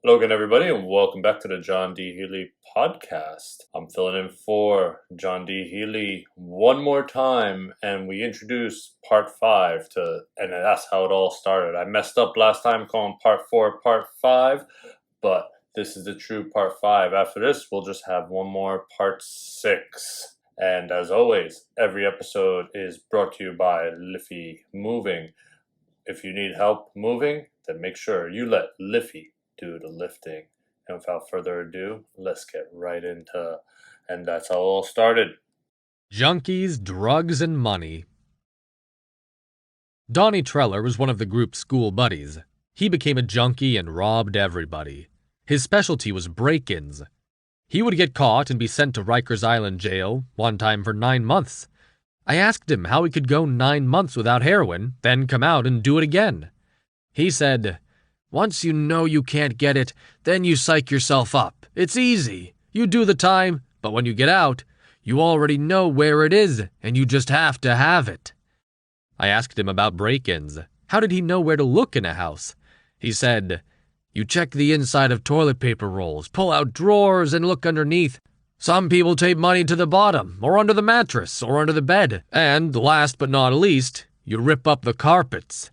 Hello again, everybody, and welcome back to the John D. Healy podcast. I'm filling in for John D. Healy one more time, and we introduce part 5 and that's how it all started. I messed up last time calling part 4 part 5, but this is the true part 5. After this, we'll just have one more part 6. And as always, every episode is brought to you by Liffey Moving. If you need help moving, then make sure you let Liffey do the lifting. And without further ado, let's get right into, and that's how it all started. Junkies, Drugs, and Money. Donnie Treller was one of the group's school buddies. He became a junkie and robbed everybody. His specialty was break-ins. He would get caught and be sent to Rikers Island jail, one time for 9 months. I asked him how he could go 9 months without heroin, then come out and do it again. He said, "Once you know you can't get it, then you psych yourself up. It's easy. You do the time, but when you get out, you already know where it is, and you just have to have it." I asked him about break-ins. How did he know where to look in a house? He said, "You check the inside of toilet paper rolls, pull out drawers, and look underneath. Some people tape money to the bottom, or under the mattress, or under the bed. And, last but not least, you rip up the carpets."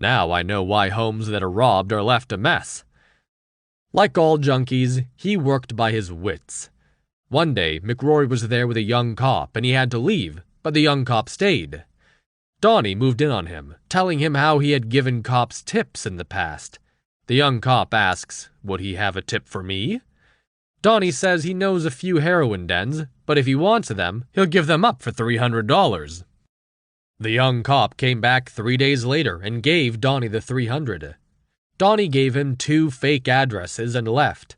Now I know why homes that are robbed are left a mess. Like all junkies, he worked by his wits. One day, McRory was there with a young cop, and he had to leave, but the young cop stayed. Donnie moved in on him, telling him how he had given cops tips in the past. The young cop asks, would he have a tip for me? Donnie says he knows a few heroin dens, but if he wants them, he'll give them up for $300. The young cop came back 3 days later and gave Donnie the $300. Donnie gave him 2 fake addresses and left.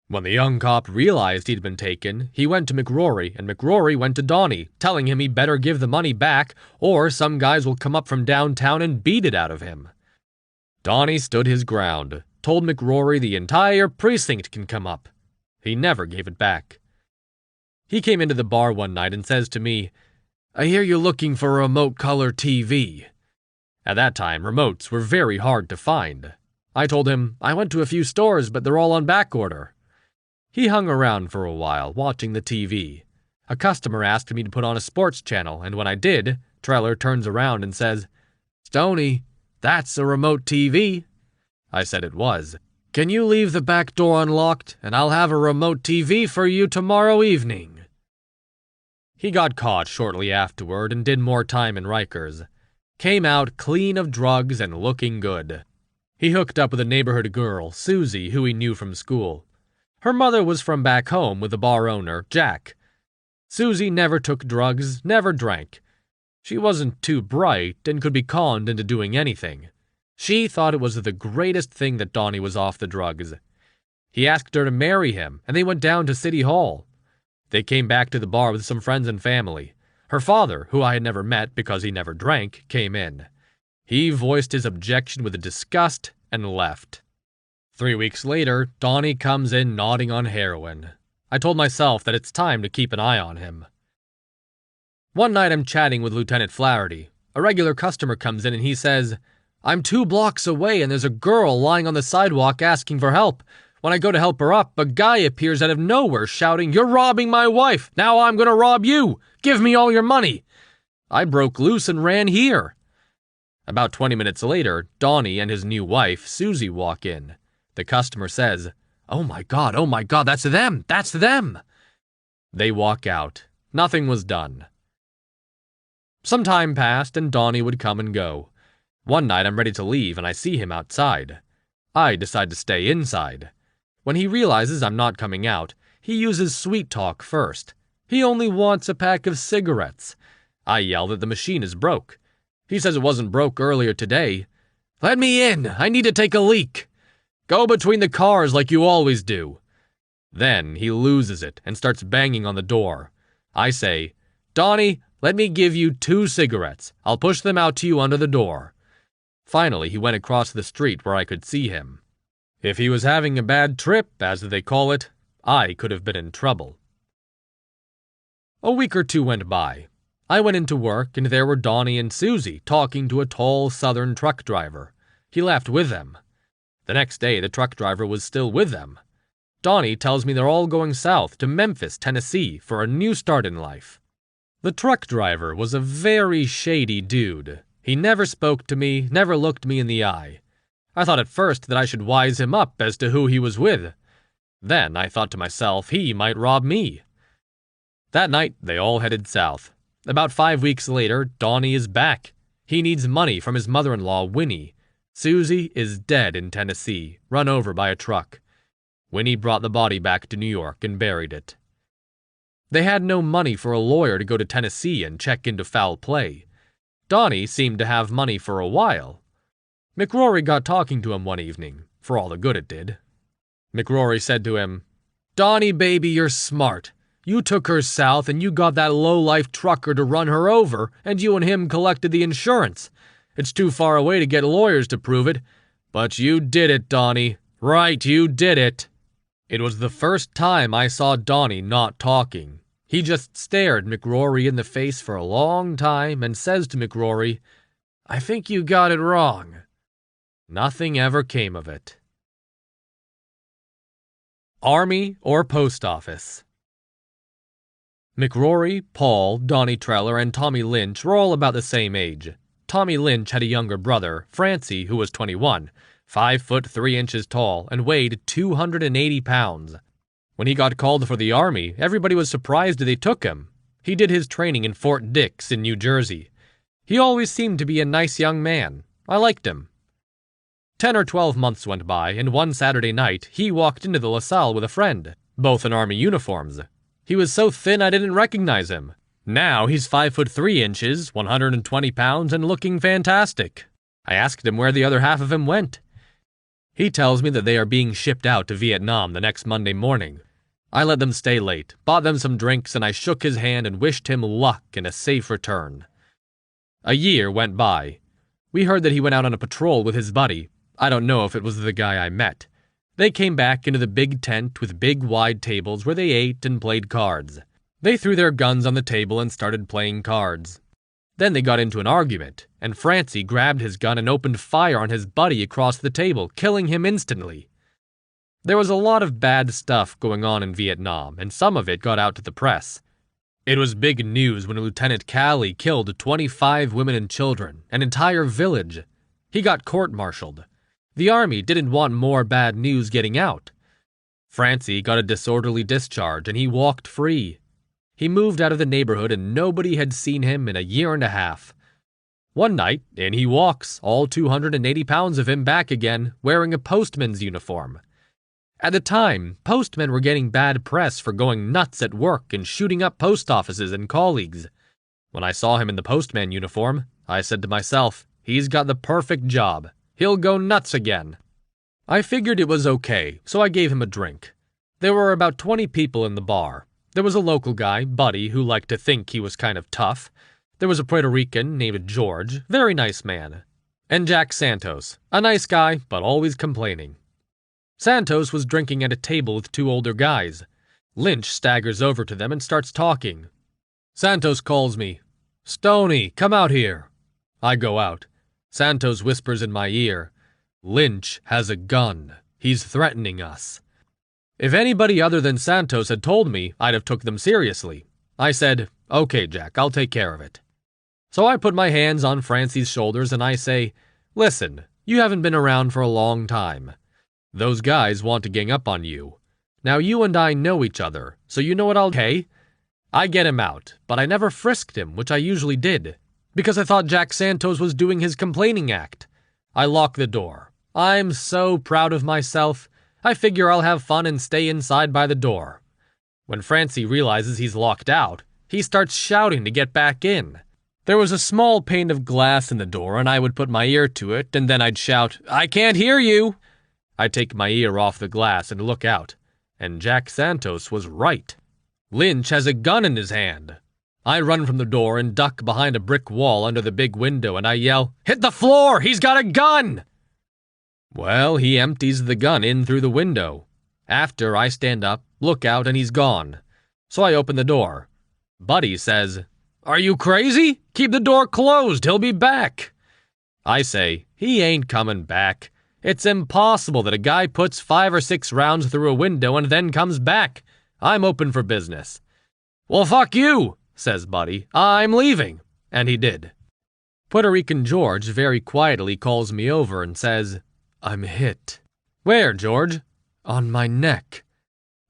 When the young cop realized he'd been taken, he went to McRory, and McRory went to Donnie, telling him he better give the money back, or some guys will come up from downtown and beat it out of him. Donnie stood his ground, told McRory the entire precinct can come up. He never gave it back. He came into the bar one night and says to me, "I hear you're looking for a remote color TV." At that time, remotes were very hard to find. I told him, I went to a few stores, but they're all on back order. He hung around for a while, watching the TV. A customer asked me to put on a sports channel, and when I did, Treller turns around and says, "Stoney, that's a remote TV." I said it was. "Can you leave the back door unlocked, and I'll have a remote TV for you tomorrow evening." He got caught shortly afterward and did more time in Rikers. Came out clean of drugs and looking good. He hooked up with a neighborhood girl, Susie, who he knew from school. Her mother was from back home with the bar owner, Jack. Susie never took drugs, never drank. She wasn't too bright and could be conned into doing anything. She thought it was the greatest thing that Donnie was off the drugs. He asked her to marry him, and they went down to City Hall. They came back to the bar with some friends and family. Her father, who I had never met because he never drank, came in. He voiced his objection with disgust and left. 3 weeks later, Donnie comes in nodding on heroin. I told myself that it's time to keep an eye on him. One night I'm chatting with Lieutenant Flaherty. A regular customer comes in and he says, "I'm 2 blocks away and there's a girl lying on the sidewalk asking for help. When I go to help her up, a guy appears out of nowhere shouting, 'You're robbing my wife! Now I'm going to rob you! Give me all your money!' I broke loose and ran here." About 20 minutes later, Donnie and his new wife, Susie, walk in. The customer says, oh my God, that's them! They walk out. Nothing was done. Some time passed and Donnie would come and go. One night I'm ready to leave and I see him outside. I decide to stay inside. When he realizes I'm not coming out, he uses sweet talk first. He only wants a pack of cigarettes. I yell that the machine is broke. He says it wasn't broke earlier today. "Let me in! I need to take a leak!" "Go between the cars like you always do." Then he loses it and starts banging on the door. I say, "Donnie, let me give you 2 cigarettes. I'll push them out to you under the door." Finally, he went across the street where I could see him. If he was having a bad trip, as they call it, I could have been in trouble. A week or 2 went by. I went into work, and there were Donnie and Susie talking to a tall southern truck driver. He left with them. The next day, the truck driver was still with them. Donnie tells me they're all going south to Memphis, Tennessee, for a new start in life. The truck driver was a very shady dude. He never spoke to me, never looked me in the eye. I thought at first that I should wise him up as to who he was with. Then I thought to myself he might rob me. That night, they all headed south. About 5 weeks later, Donnie is back. He needs money from his mother-in-law, Winnie. Susie is dead in Tennessee, run over by a truck. Winnie brought the body back to New York and buried it. They had no money for a lawyer to go to Tennessee and check into foul play. Donnie seemed to have money for a while. McRory got talking to him one evening, for all the good it did. McRory said to him, "Donnie, baby, you're smart. You took her south and you got that low-life trucker to run her over, and you and him collected the insurance. It's too far away to get lawyers to prove it, but you did it, Donnie. Right, you did it." It was the first time I saw Donnie not talking. He just stared McRory in the face for a long time and says to McRory, "I think you got it wrong." Nothing ever came of it. Army or Post Office. McRory, Paul, Donnie Treller, and Tommy Lynch were all about the same age. Tommy Lynch had a younger brother, Francie, who was 21, 5 foot 3 inches tall, and weighed 280 pounds. When he got called for the Army, everybody was surprised they took him. He did his training in Fort Dix in New Jersey. He always seemed to be a nice young man. I liked him. 10 or 12 months went by, and one Saturday night, he walked into the LaSalle with a friend, both in Army uniforms. He was so thin I didn't recognize him. Now he's 5 foot 3 inches, 120 pounds, and looking fantastic. I asked him where the other half of him went. He tells me that they are being shipped out to Vietnam the next Monday morning. I let them stay late, bought them some drinks, and I shook his hand and wished him luck and a safe return. A year went by. We heard that he went out on a patrol with his buddy. I don't know if it was the guy I met. They came back into the big tent with big wide tables where they ate and played cards. They threw their guns on the table and started playing cards. Then they got into an argument, and Francie grabbed his gun and opened fire on his buddy across the table, killing him instantly. There was a lot of bad stuff going on in Vietnam, and some of it got out to the press. It was big news when Lieutenant Calley killed 25 women and children, an entire village. He got court-martialed. The Army didn't want more bad news getting out. Francie got a disorderly discharge, and he walked free. He moved out of the neighborhood, and nobody had seen him in a year and a half. One night, in he walks, all 280 pounds of him back again, wearing a postman's uniform. At the time, postmen were getting bad press for going nuts at work and shooting up post offices and colleagues. When I saw him in the postman uniform, I said to myself, he's got the perfect job. He'll go nuts again. I figured it was okay, so I gave him a drink. There were about 20 people in the bar. There was a local guy, Buddy, who liked to think he was kind of tough. There was a Puerto Rican named George, very nice man. And Jack Santos, a nice guy, but always complaining. Santos was drinking at a table with 2 older guys. Lynch staggers over to them and starts talking. Santos calls me, "Stoney, come out here." I go out. Santos whispers in my ear, "Lynch has a gun. He's threatening us." If anybody other than Santos had told me, I'd have took them seriously. I said, "Okay, Jack, I'll take care of it." So I put my hands on Francie's shoulders and I say, "Listen, you haven't been around for a long time. Those guys want to gang up on you. Now you and I know each other, so you know what I'll do." I get him out, but I never frisked him, which I usually did, because I thought Jack Santos was doing his complaining act. I lock the door. I'm so proud of myself. I figure I'll have fun and stay inside by the door. When Francie realizes he's locked out, he starts shouting to get back in. There was a small pane of glass in the door, and I would put my ear to it, and then I'd shout, "I can't hear you!" I'd take my ear off the glass and look out, and Jack Santos was right. Lynch has a gun in his hand. I run from the door and duck behind a brick wall under the big window, and I yell, "Hit the floor! He's got a gun!" Well, he empties the gun in through the window. After, I stand up, look out, and he's gone. So I open the door. Buddy says, "Are you crazy? Keep the door closed, he'll be back." I say, "He ain't coming back. It's impossible that a guy puts 5 or 6 rounds through a window and then comes back. I'm open for business." "Well, fuck you," says Buddy. "I'm leaving." And he did. Puerto Rican George very quietly calls me over and says, "I'm hit." "Where, George?" "On my neck."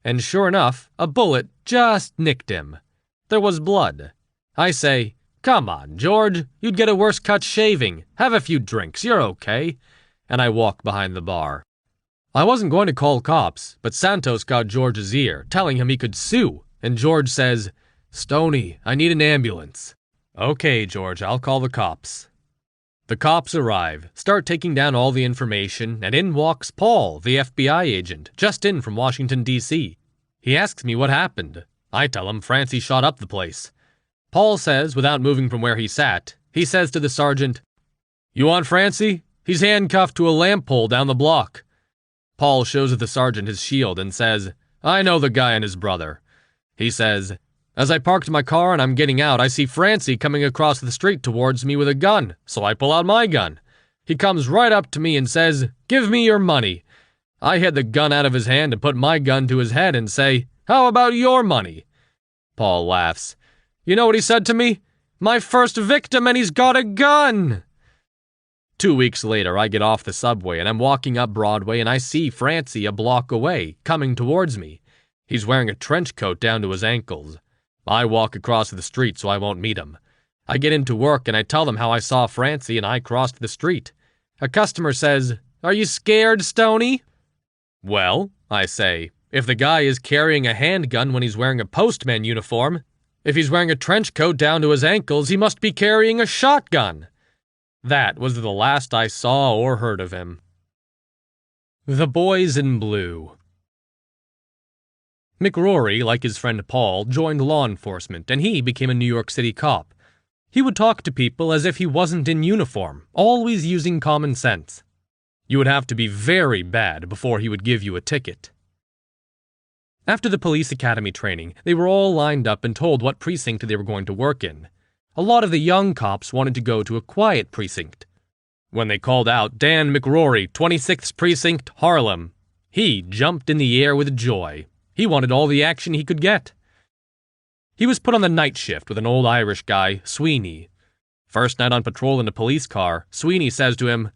And sure enough, a bullet just nicked him. There was blood. I say, "Come on, George, you'd get a worse cut shaving. Have a few drinks, you're okay." And I walk behind the bar. I wasn't going to call cops, but Santos got George's ear, telling him he could sue, and George says, "Stoney, I need an ambulance." "Okay, George, I'll call the cops." The cops arrive, start taking down all the information, and in walks Paul, the FBI agent, just in from Washington, D.C. He asks me what happened. I tell him Francie shot up the place. Paul says, without moving from where he sat, he says to the sergeant, "You want Francie? He's handcuffed to a lamp pole down the block." Paul shows the sergeant his shield and says, "I know the guy and his brother." He says, "As I parked my car and I'm getting out, I see Francie coming across the street towards me with a gun, so I pull out my gun. He comes right up to me and says, 'Give me your money.' I hit the gun out of his hand and put my gun to his head and say, 'How about your money?' Paul laughs. You know what he said to me? 'My first victim and he's got a gun!'" 2 weeks later, I get off the subway and I'm walking up Broadway and I see Francie a block away, coming towards me. He's wearing a trench coat down to his ankles. I walk across the street so I won't meet him. I get into work and I tell them how I saw Francie and I crossed the street. A customer says, "Are you scared, Stoney?" "Well," I say, "if the guy is carrying a handgun when he's wearing a postman uniform, if he's wearing a trench coat down to his ankles, he must be carrying a shotgun." That was the last I saw or heard of him. The Boys in Blue. McRory, like his friend Paul, joined law enforcement, and he became a New York City cop. He would talk to people as if he wasn't in uniform, always using common sense. You would have to be very bad before he would give you a ticket. After the police academy training, they were all lined up and told what precinct they were going to work in. A lot of the young cops wanted to go to a quiet precinct. When they called out, "Dan McRory, 26th Precinct, Harlem," he jumped in the air with joy. He wanted all the action he could get. He was put on the night shift with an old Irish guy, Sweeney. First night on patrol in a police car, Sweeney says to him,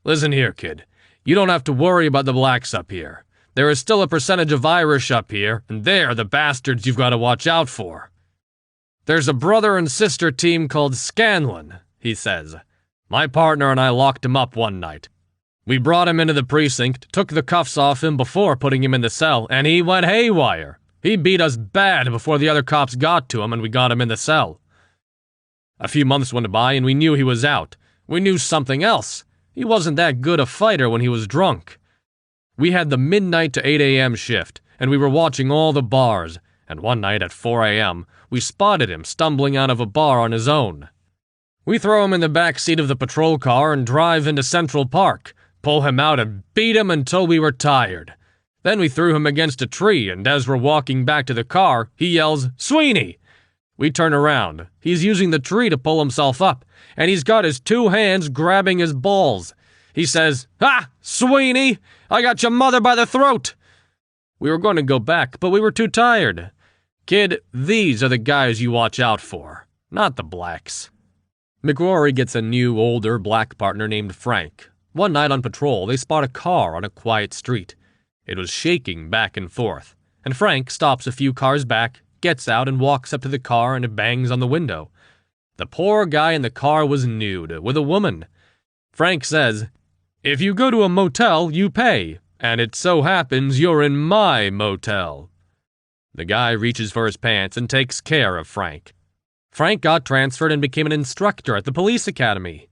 "Listen here, kid. You don't have to worry about the blacks up here. There is still a percentage of Irish up here, and they're the bastards you've got to watch out for. There's a brother and sister team called Scanlon," he says. "My partner and I locked him up one night. We brought him into the precinct, took the cuffs off him before putting him in the cell, and he went haywire. He beat us bad before the other cops got to him and we got him in the cell. A few months went by and we knew he was out. We knew something else. He wasn't that good a fighter when he was drunk. We had the midnight to 8 a.m. shift, and we were watching all the bars, and one night at 4 a.m., we spotted him stumbling out of a bar on his own. We throw him in the back seat of the patrol car and drive into Central Park, pull him out and beat him until we were tired. Then we threw him against a tree, and as we're walking back to the car, he yells, 'Sweeney!' We turn around. He's using the tree to pull himself up, and he's got his 2 hands grabbing his balls. He says, 'Ah, Sweeney, I got your mother by the throat!' We were going to go back, but we were too tired. Kid, these are the guys you watch out for, not the blacks." McRory gets a new, older black partner named Frank. One night on patrol, they spot a car on a quiet street. It was shaking back and forth, and Frank stops a few cars back, gets out and walks up to the car and bangs on the window. The poor guy in the car was nude, with a woman. Frank says, "If you go to a motel, you pay, and it so happens you're in my motel." The guy reaches for his pants and takes care of Frank. Frank got transferred and became an instructor at the police academy.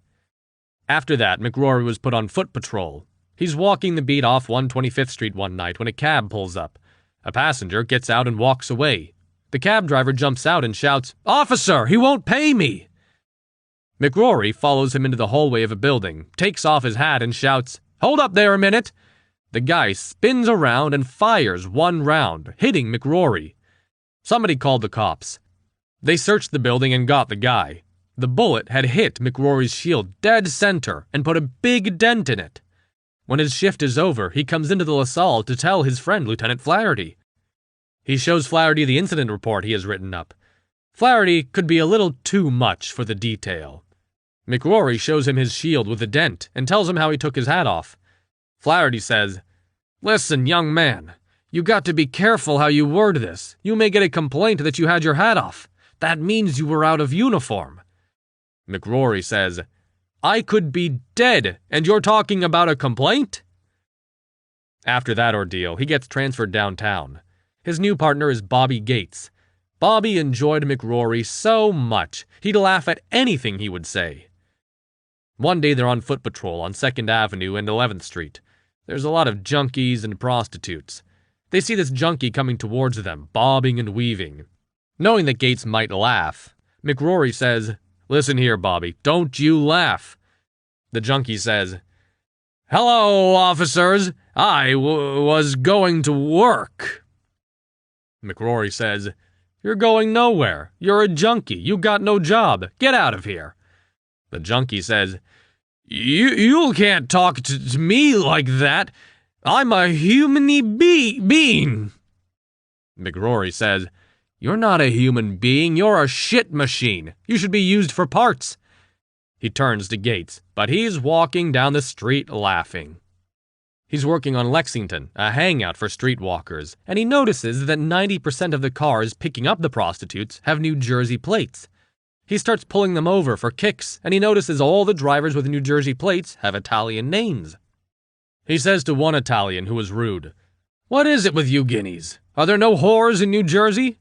After that, McRory was put on foot patrol. He's walking the beat off 125th Street one night when a cab pulls up. A passenger gets out and walks away. The cab driver jumps out and shouts, "Officer, he won't pay me!" McRory follows him into the hallway of a building, takes off his hat and shouts, "Hold up there a minute!" The guy spins around and fires 1 round, hitting McRory. Somebody called the cops. They searched the building and got the guy. The bullet had hit McRory's shield dead center and put a big dent in it. When his shift is over, he comes into the LaSalle to tell his friend Lieutenant Flaherty. He shows Flaherty the incident report he has written up. Flaherty could be a little too much for the detail. McRory shows him his shield with a dent and tells him how he took his hat off. Flaherty says, "Listen, young man, you got to be careful how you word this. You may get a complaint that you had your hat off. That means you were out of uniform." McRory says, "I could be dead, and you're talking about a complaint?" After that ordeal, he gets transferred downtown. His new partner is Bobby Gates. Bobby enjoyed McRory so much, he'd laugh at anything he would say. One day they're on foot patrol on 2nd Avenue and 11th Street. There's a lot of junkies and prostitutes. They see this junkie coming towards them, bobbing and weaving. Knowing that Gates might laugh, McRory says, "Listen here, Bobby, don't you laugh." The junkie says, "Hello, officers. I was going to work." McRory says, "You're going nowhere. You're a junkie. You got no job. Get out of here." The junkie says, You can't talk to me like that. I'm a human being." McRory says, "You're not a human being. You're a shit machine. You should be used for parts." He turns to Gates, but he's walking down the street laughing. He's working on Lexington, a hangout for streetwalkers, and he notices that 90% of the cars picking up the prostitutes have New Jersey plates. He starts pulling them over for kicks, and he notices all the drivers with New Jersey plates have Italian names. He says to one Italian who was rude, "What is it with you guineas? Are there no whores in New Jersey?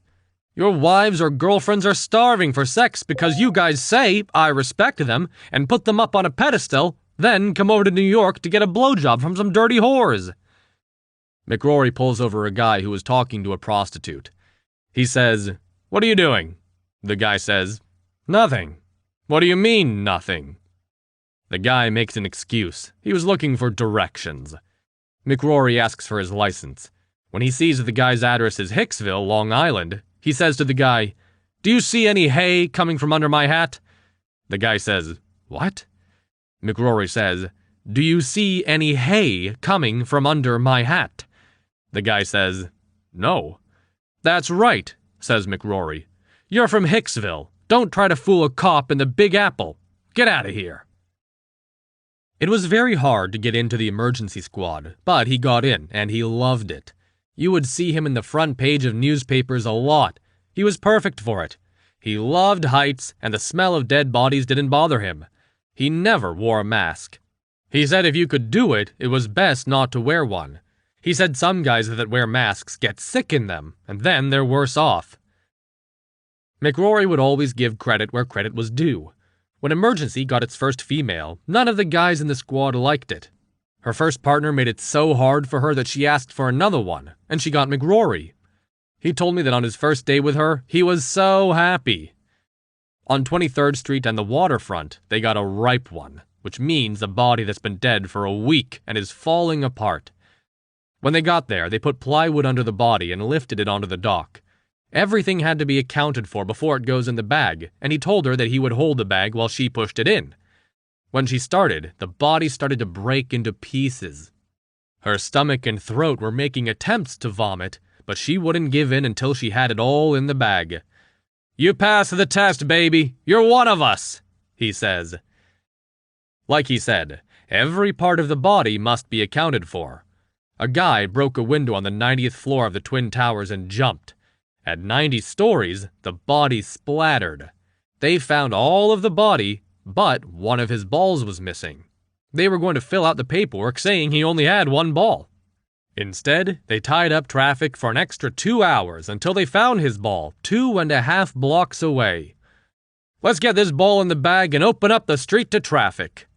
Your wives or girlfriends are starving for sex because you guys say, 'I respect them,' and put them up on a pedestal, then come over to New York to get a blowjob from some dirty whores." McRory pulls over a guy who was talking to a prostitute. He says, "What are you doing?" The guy says, "Nothing." "What do you mean, nothing?" The guy makes an excuse. He was looking for directions. McRory asks for his license. When he sees that the guy's address is Hicksville, Long Island, he says to the guy, "Do you see any hay coming from under my hat?" The guy says, "What?" McRory says, "Do you see any hay coming from under my hat?" The guy says, "No." "That's right," says McRory. "You're from Hicksville. Don't try to fool a cop in the Big Apple. Get out of here." It was very hard to get into the emergency squad, but he got in, and he loved it. You would see him in the front page of newspapers a lot. He was perfect for it. He loved heights, and the smell of dead bodies didn't bother him. He never wore a mask. He said if you could do it, it was best not to wear one. He said some guys that wear masks get sick in them, and then they're worse off. McRory would always give credit where credit was due. When Emergency got its first female, none of the guys in the squad liked it. Her first partner made it so hard for her that she asked for another one, and she got McRory. He told me that on his first day with her, he was so happy. On 23rd Street and the waterfront, they got a ripe one, which means a body that's been dead for a week and is falling apart. When they got there, they put plywood under the body and lifted it onto the dock. Everything had to be accounted for before it goes in the bag, and he told her that he would hold the bag while she pushed it in. When she started, the body started to break into pieces. Her stomach and throat were making attempts to vomit, but she wouldn't give in until she had it all in the bag. "You passed the test, baby. You're one of us," he says. Like he said, every part of the body must be accounted for. A guy broke a window on the 90th floor of the Twin Towers and jumped. At 90 stories, the body splattered. They found all of the body, but one of his balls was missing. They were going to fill out the paperwork saying he only had one ball. Instead, they tied up traffic for an extra 2 hours until they found his ball 2.5 blocks away. "Let's get this ball in the bag and open up the street to traffic."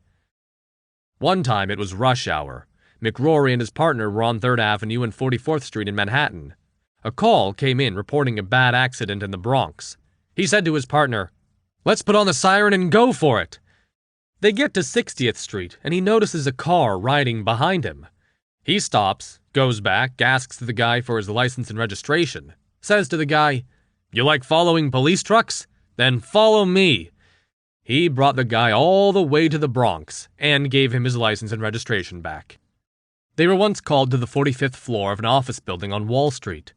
One time it was rush hour. McRory and his partner were on 3rd Avenue and 44th Street in Manhattan. A call came in reporting a bad accident in the Bronx. He said to his partner, "Let's put on the siren and go for it." They get to 60th Street, and he notices a car riding behind him. He stops, goes back, asks the guy for his license and registration, says to the guy, "You like following police trucks? Then follow me." He brought the guy all the way to the Bronx and gave him his license and registration back. They were once called to the 45th floor of an office building on Wall Street.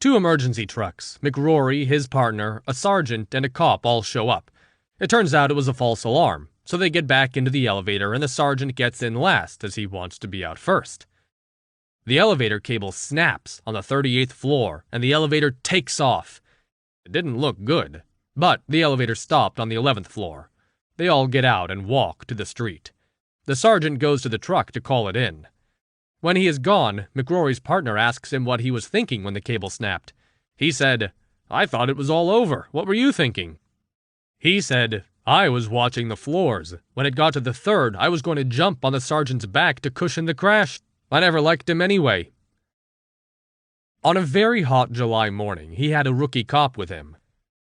2 emergency trucks, McRory, his partner, a sergeant, and a cop all show up. It turns out it was a false alarm, so they get back into the elevator and the sergeant gets in last as he wants to be out first. The elevator cable snaps on the 38th floor and the elevator takes off. It didn't look good, but the elevator stopped on the 11th floor. They all get out and walk to the street. The sergeant goes to the truck to call it in. When he is gone, McRory's partner asks him what he was thinking when the cable snapped. He said, "I thought it was all over. What were you thinking?" He said, "I was watching the floors. When it got to the 3rd, I was going to jump on the sergeant's back to cushion the crash. I never liked him anyway." On a very hot July morning, he had a rookie cop with him.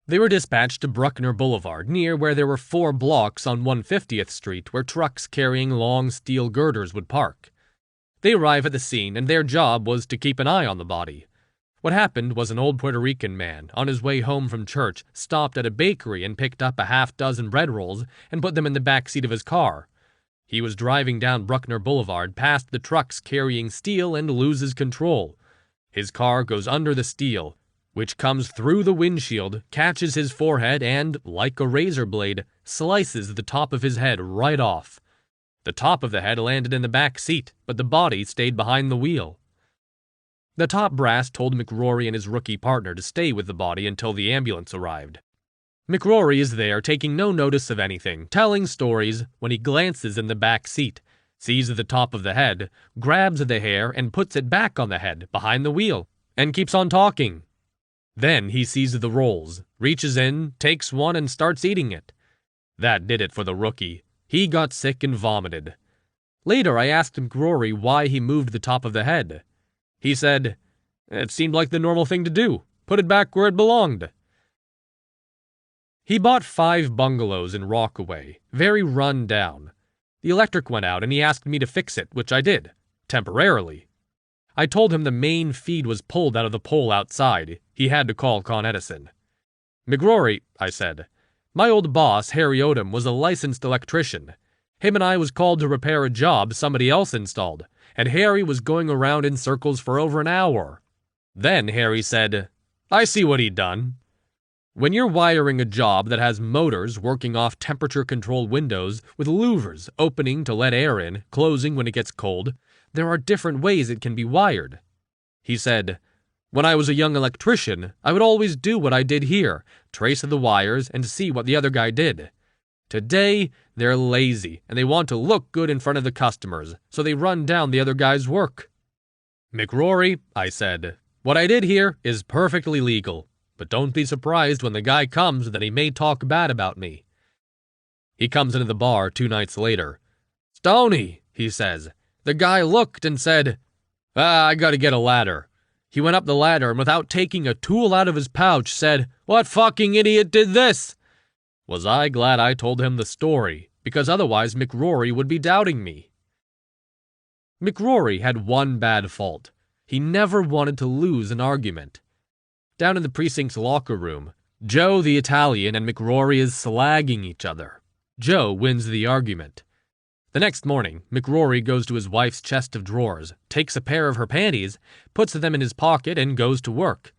They were dispatched to Bruckner Boulevard, near where there were 4 blocks on 150th Street where trucks carrying long steel girders would park. They arrive at the scene, and their job was to keep an eye on the body. What happened was an old Puerto Rican man, on his way home from church, stopped at a bakery and picked up a half-dozen bread rolls and put them in the back seat of his car. He was driving down Bruckner Boulevard past the trucks carrying steel and loses control. His car goes under the steel, which comes through the windshield, catches his forehead, and, like a razor blade, slices the top of his head right off. The top of the head landed in the back seat, but the body stayed behind the wheel. The top brass told McRory and his rookie partner to stay with the body until the ambulance arrived. McRory is there, taking no notice of anything, telling stories, when he glances in the back seat, sees the top of the head, grabs the hair and puts it back on the head, behind the wheel, and keeps on talking. Then he sees the rolls, reaches in, takes one and starts eating it. That did it for the rookie. He got sick and vomited. Later I asked McRory why he moved the top of the head. He said, "It seemed like the normal thing to do. Put it back where it belonged." He bought 5 bungalows in Rockaway, very run down. The electric went out and he asked me to fix it, which I did, temporarily. I told him the main feed was pulled out of the pole outside. He had to call Con Edison. "McRory," I said, "my old boss, Harry Odom, was a licensed electrician. Him and I was called to repair a job somebody else installed, and Harry was going around in circles for over an hour. Then Harry said, 'I see what he'd done.' When you're wiring a job that has motors working off temperature-controlled windows with louvers opening to let air in, closing when it gets cold, there are different ways it can be wired." He said, "When I was a young electrician, I would always do what I did here, trace the wires and see what the other guy did. Today, they're lazy, and they want to look good in front of the customers, so they run down the other guy's work." "McRory," I said, "what I did here is perfectly legal, but don't be surprised when the guy comes that he may talk bad about me." He comes into the bar 2 nights later. "Stoney," he says, "the guy looked and said, 'I gotta get a ladder.' He went up the ladder and without taking a tool out of his pouch said, 'What fucking idiot did this?' Was I glad I told him the story, because otherwise McRory would be doubting me." McRory had one bad fault. He never wanted to lose an argument. Down in the precinct's locker room, Joe the Italian and McRory is slagging each other. Joe wins the argument. The next morning, McRory goes to his wife's chest of drawers, takes a pair of her panties, puts them in his pocket, and goes to work.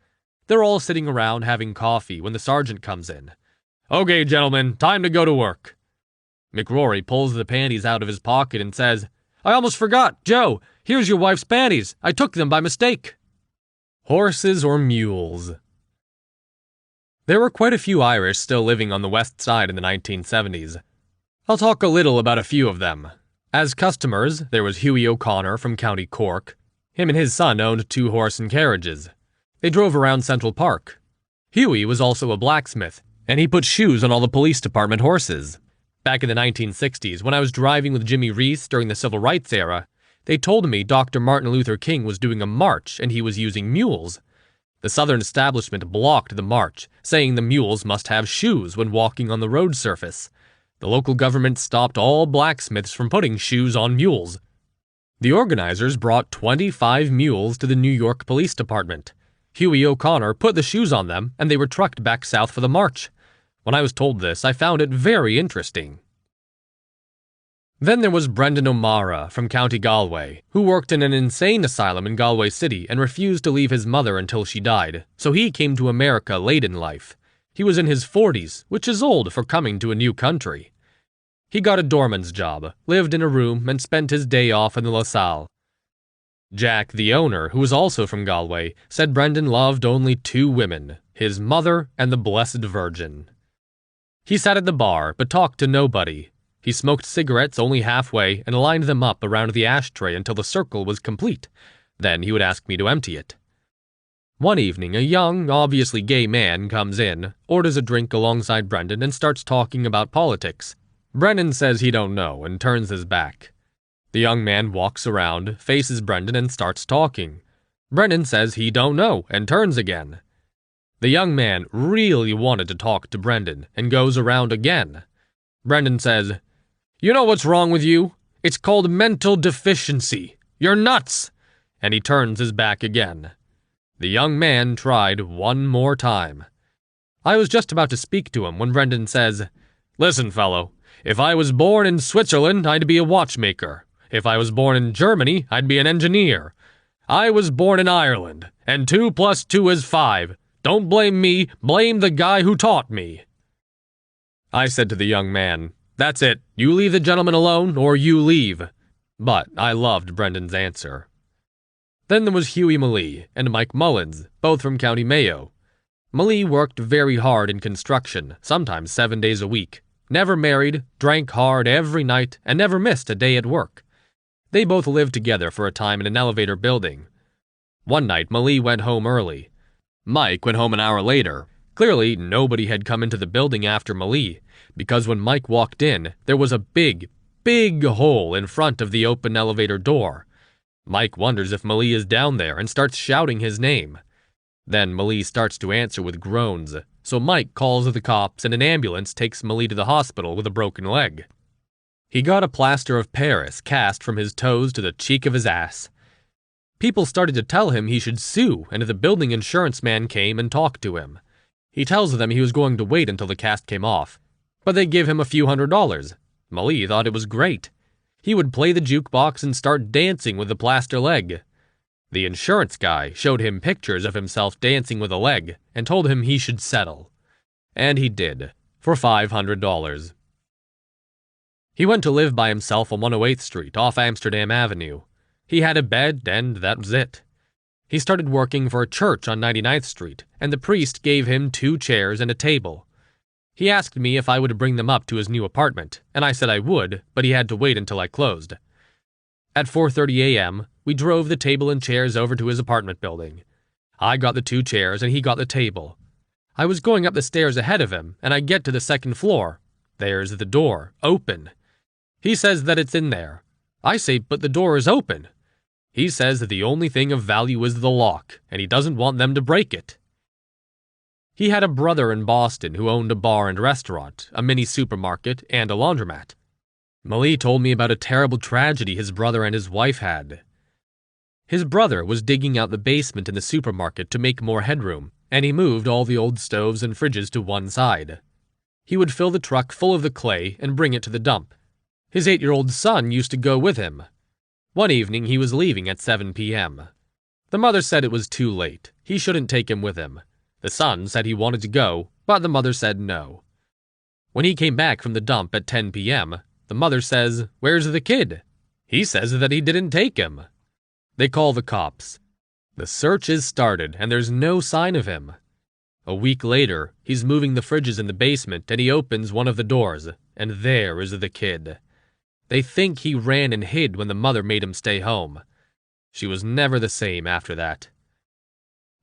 They're all sitting around having coffee when the sergeant comes in. "Okay, gentlemen, time to go to work." McRory pulls the panties out of his pocket and says, "I almost forgot. Joe, here's your wife's panties. I took them by mistake." Horses or mules? There were quite a few Irish still living on the west side in the 1970s. I'll talk a little about a few of them. As customers, there was Hughie O'Connor from County Cork. Him and his son owned 2 horse and carriages. They drove around Central Park. Hughie was also a blacksmith, and he put shoes on all the police department horses. Back in the 1960s, when I was driving with Jimmy Reese during the Civil Rights era, they told me Dr. Martin Luther King was doing a march and he was using mules. The Southern establishment blocked the march, saying the mules must have shoes when walking on the road surface. The local government stopped all blacksmiths from putting shoes on mules. The organizers brought 25 mules to the New York Police Department. Hughie O'Connor put the shoes on them, and they were trucked back south for the march. When I was told this, I found it very interesting. Then there was Brendan O'Mara from County Galway, who worked in an insane asylum in Galway City and refused to leave his mother until she died, so he came to America late in life. He was in his 40s, which is old for coming to a new country. He got a doorman's job, lived in a room, and spent his day off in LaSalle. Jack, the owner, who was also from Galway, said Brendan loved only 2 women, his mother and the Blessed Virgin. He sat at the bar, but talked to nobody. He smoked cigarettes only halfway and lined them up around the ashtray until the circle was complete. Then he would ask me to empty it. One evening, a young, obviously gay man comes in, orders a drink alongside Brendan, and starts talking about politics. Brendan says he don't know and turns his back. The young man walks around, faces Brendan, and starts talking. Brendan says he don't know and turns again. The young man really wanted to talk to Brendan and goes around again. Brendan says, "You know what's wrong with you? It's called mental deficiency. You're nuts!" And he turns his back again. The young man tried one more time. I was just about to speak to him when Brendan says, "Listen, fellow, if I was born in Switzerland, I'd be a watchmaker. If I was born in Germany, I'd be an engineer. I was born in Ireland, and 2 + 2 is 5. Don't blame me, blame the guy who taught me." I said to the young man, "That's it, you leave the gentleman alone, or you leave." But I loved Brendan's answer. Then there was Healy and Mike Mullins, both from County Mayo. Healy worked very hard in construction, sometimes 7 days a week. Never married, drank hard every night, and never missed a day at work. They both lived together for a time in an elevator building. One night, Healy went home early. Mike went home an hour later. Clearly, nobody had come into the building after Healy, because when Mike walked in, there was a big hole in front of the open elevator door. Mike wonders if Healy is down there and starts shouting his name. Then Healy starts to answer with groans, so Mike calls the cops and an ambulance takes Healy to the hospital with a broken leg. He got a plaster of Paris cast from his toes to the cheek of his ass. People started to tell him he should sue, and the building insurance man came and talked to him. He tells them he was going to wait until the cast came off, but they give him a few $100s. Healy thought it was great. He would play the jukebox and start dancing with the plaster leg. The insurance guy showed him pictures of himself dancing with a leg and told him he should settle. And he did, for $500. He went to live by himself on 108th Street off Amsterdam Avenue. He had a bed, and that was it. He started working for a church on 99th Street, and the priest gave him 2 chairs and a table. He asked me if I would bring them up to his new apartment, and I said I would, but he had to wait until I closed. At 4:30 a.m., we drove the table and chairs over to his apartment building. I got the 2 chairs and he got the table. I was going up the stairs ahead of him, and I get to the 2nd floor. There's the door, open. He says that it's in there. I say, but the door is open. He says that the only thing of value is the lock, and he doesn't want them to break it. He had a brother in Boston who owned a bar and restaurant, a mini supermarket, and a laundromat. Healy told me about a terrible tragedy his brother and his wife had. His brother was digging out the basement in the supermarket to make more headroom, and he moved all the old stoves and fridges to one side. He would fill the truck full of the clay and bring it to the dump. His 8-year-old son used to go with him. One evening he was leaving at 7 p.m. The mother said it was too late. He shouldn't take him with him. The son said he wanted to go, but the mother said no. When he came back from the dump at 10 p.m., the mother says, "Where's the kid?" He says that he didn't take him. They call the cops. The search is started, and there's no sign of him. A week later, he's moving the fridges in the basement, and he opens one of the doors, and there is the kid. They think he ran and hid when the mother made him stay home. She was never the same after that.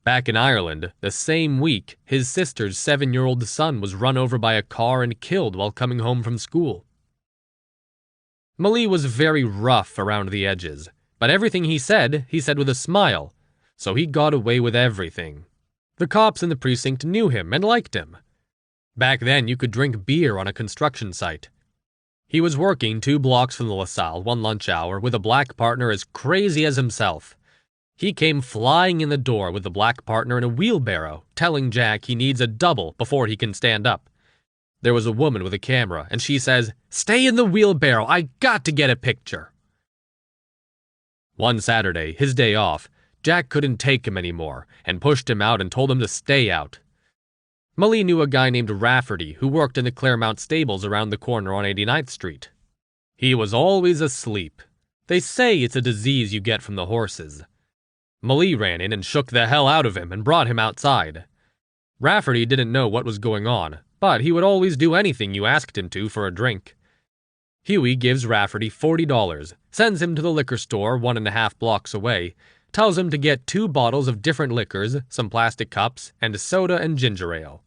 Back in Ireland, the same week, his sister's 7-year-old son was run over by a car and killed while coming home from school. Healy was very rough around the edges, but everything he said with a smile, so he got away with everything. The cops in the precinct knew him and liked him. Back then, you could drink beer on a construction site. He was working 2 blocks from the LaSalle one lunch hour with a black partner as crazy as himself. He came flying in the door with the black partner in a wheelbarrow, telling Jack he needs a double before he can stand up. There was a woman with a camera, and she says, "Stay in the wheelbarrow, I got to get a picture." One Saturday, his day off, Jack couldn't take him anymore, and pushed him out and told him to stay out. Mully knew a guy named Rafferty who worked in the Claremont stables around the corner on 89th Street. He was always asleep. They say it's a disease you get from the horses. Mully ran in and shook the hell out of him and brought him outside. Rafferty didn't know what was going on, but he would always do anything you asked him to for a drink. Huey gives Rafferty $40, sends him to the liquor store 1.5 blocks away, tells him to get 2 bottles of different liquors, some plastic cups, and a soda and ginger ale.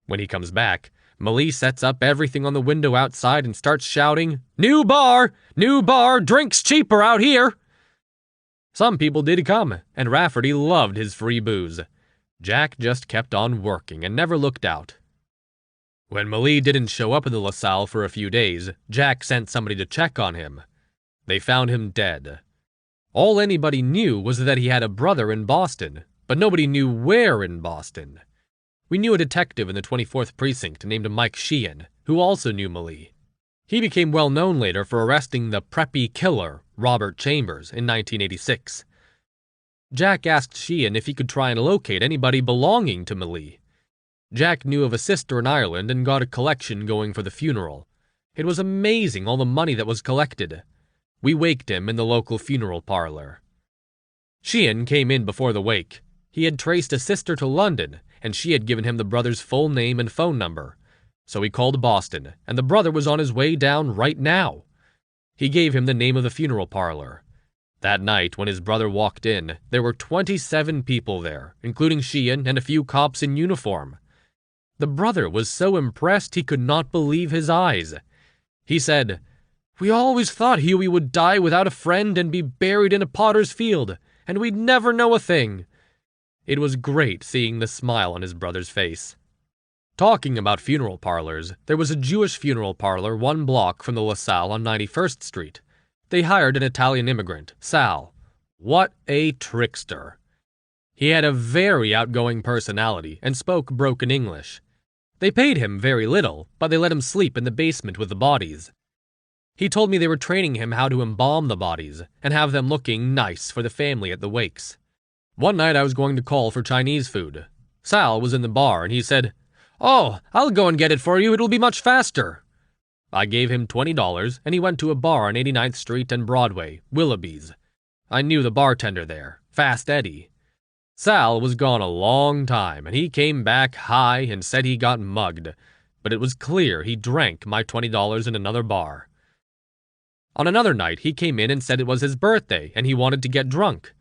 When he comes back, Mully sets up everything on the window outside and starts shouting, "New bar! New bar! Drinks cheaper out here!" Some people did come, and Rafferty loved his free booze. Jack just kept on working and never looked out. When Mully didn't show up in the LaSalle for a few days, Jack sent somebody to check on him. They found him dead. All anybody knew was that he had a brother in Boston, but nobody knew where in Boston. We knew a detective in the 24th Precinct named Mike Sheehan, who also knew Mully. He became well known later for arresting the preppy killer, Robert Chambers, in 1986. Jack asked Sheehan if he could try and locate anybody belonging to Mully. Jack knew of a sister in Ireland and got a collection going for the funeral. It was amazing all the money that was collected. We waked him in the local funeral parlor. Sheehan came in before the wake. He had traced a sister to London, and she had given him the brother's full name and phone number. So he called Boston, and the brother was on his way down right now. He gave him the name of the funeral parlor. That night, when his brother walked in, there were 27 people there, including Sheehan and a few cops in uniform. The brother was so impressed he could not believe his eyes. He said, "We always thought Huey would die without a friend and be buried in a potter's field, and we'd never know a thing." It was great seeing the smile on his brother's face. Talking about funeral parlors, there was a Jewish funeral parlor 1 block from the LaSalle on 91st Street. They hired an Italian immigrant, Sal. What a trickster! He had a very outgoing personality and spoke broken English. They paid him very little, but they let him sleep in the basement with the bodies. He told me they were training him how to embalm the bodies and have them looking nice for the family at the wakes. One night I was going to call for Chinese food. Sal was in the bar and he said, "Oh, I'll go and get it for you, it'll be much faster." I gave him $20 and he went to a bar on 89th Street and Broadway, Willoughby's. I knew the bartender there, Fast Eddie. Sal was gone a long time and he came back high and said he got mugged, but it was clear he drank my $20 in another bar. On another night he came in and said it was his birthday and he wanted to get drunk.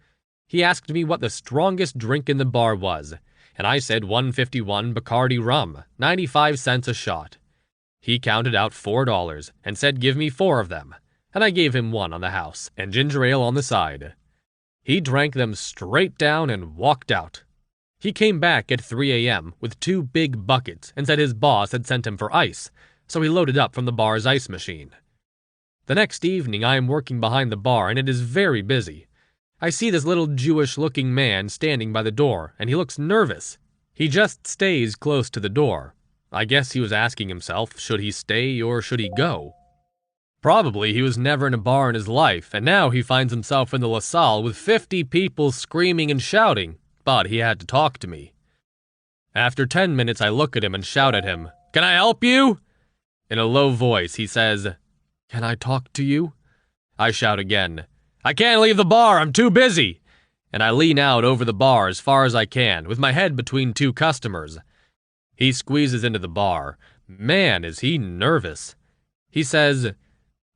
He asked me what the strongest drink in the bar was, and I said 151 Bacardi rum, 95 cents a shot. He counted out $4 and said give me 4 of them, and I gave him 1 on the house and ginger ale on the side. He drank them straight down and walked out. He came back at 3 a.m. with 2 big buckets and said his boss had sent him for ice, so he loaded up from the bar's ice machine. The next evening I am working behind the bar and it is very busy. I see this little Jewish-looking man standing by the door, and he looks nervous. He just stays close to the door. I guess he was asking himself, should he stay or should he go? Probably he was never in a bar in his life, and now he finds himself in the LaSalle with 50 people screaming and shouting, but he had to talk to me. After 10 minutes I look at him and shout at him, "Can I help you?" In a low voice he says, "Can I talk to you?" I shout again, "I can't leave the bar, I'm too busy," and I lean out over the bar as far as I can, with my head between 2 customers. He squeezes into the bar. Man, is he nervous. He says,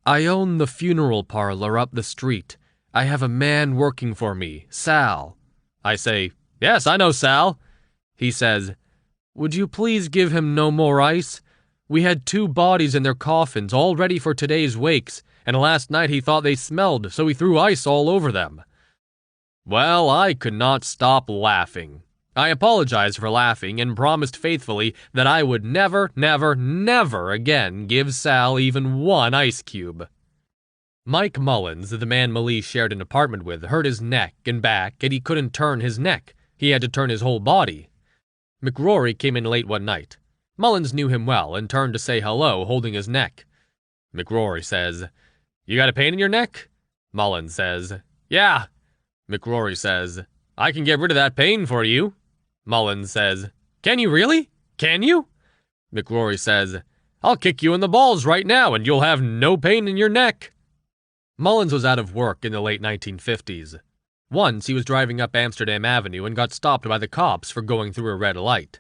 "I own the funeral parlor up the street. I have a man working for me, Sal." I say, "Yes, I know Sal." He says, "Would you please give him no more ice? We had 2 bodies in their coffins all ready for today's wakes, and last night he thought they smelled, so he threw ice all over them." Well, I could not stop laughing. I apologized for laughing and promised faithfully that I would never, never, never again give Sal even 1 ice cube. Mike Mullins, the man Mully shared an apartment with, hurt his neck and back, and he couldn't turn his neck. He had to turn his whole body. McRory came in late one night. Mullins knew him well and turned to say hello, holding his neck. McRory says, "You got a pain in your neck?" Mullins says, "Yeah." McRory says, "I can get rid of that pain for you." Mullins says, "Can you really? Can you?" McRory says, "I'll kick you in the balls right now and you'll have no pain in your neck." Mullins was out of work in the late 1950s. Once he was driving up Amsterdam Avenue and got stopped by the cops for going through a red light.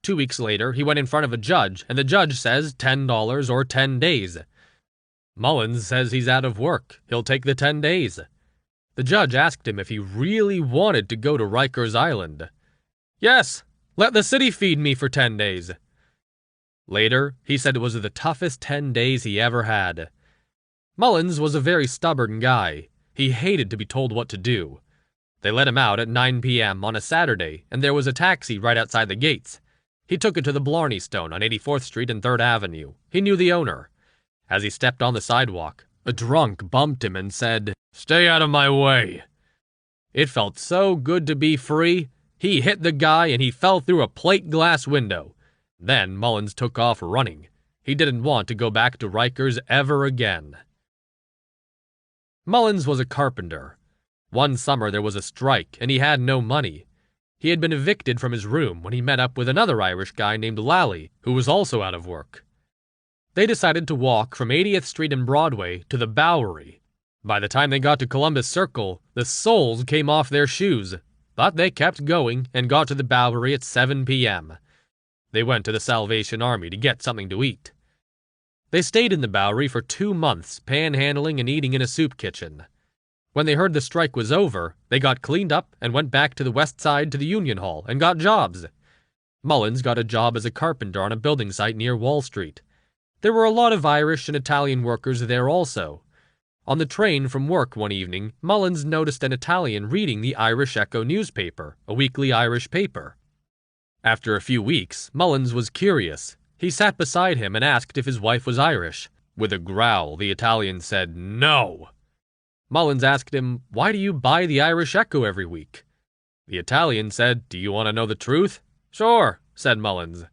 2 weeks later, he went in front of a judge, and the judge says $10 or 10 days. Mullins says he's out of work. He'll take the 10 days. The judge asked him if he really wanted to go to Rikers Island. "Yes, let the city feed me for 10 days. Later, he said it was the toughest 10 days he ever had. Mullins was a very stubborn guy. He hated to be told what to do. They let him out at 9 p.m. on a Saturday, and there was a taxi right outside the gates. He took it to the Blarney Stone on 84th Street and 3rd Avenue. He knew the owner. As he stepped on the sidewalk, a drunk bumped him and said, "Stay out of my way." It felt so good to be free. He hit the guy and he fell through a plate glass window. Then Mullins took off running. He didn't want to go back to Rikers ever again. Mullins was a carpenter. One summer there was a strike and he had no money. He had been evicted from his room when he met up with another Irish guy named Lally, who was also out of work. They decided to walk from 80th Street and Broadway to the Bowery. By the time they got to Columbus Circle, the soles came off their shoes, but they kept going and got to the Bowery at 7 p.m. They went to the Salvation Army to get something to eat. They stayed in the Bowery for 2 months, panhandling and eating in a soup kitchen. When they heard the strike was over, they got cleaned up and went back to the West Side to the Union Hall and got jobs. Mullins got a job as a carpenter on a building site near Wall Street. There were a lot of Irish and Italian workers there also. On the train from work one evening, Mullins noticed an Italian reading the Irish Echo newspaper, a weekly Irish paper. After a few weeks, Mullins was curious. He sat beside him and asked if his wife was Irish. With a growl, the Italian said, "No." Mullins asked him, "Why do you buy the Irish Echo every week?" The Italian said, "Do you want to know the truth?" "Sure," said Mullins.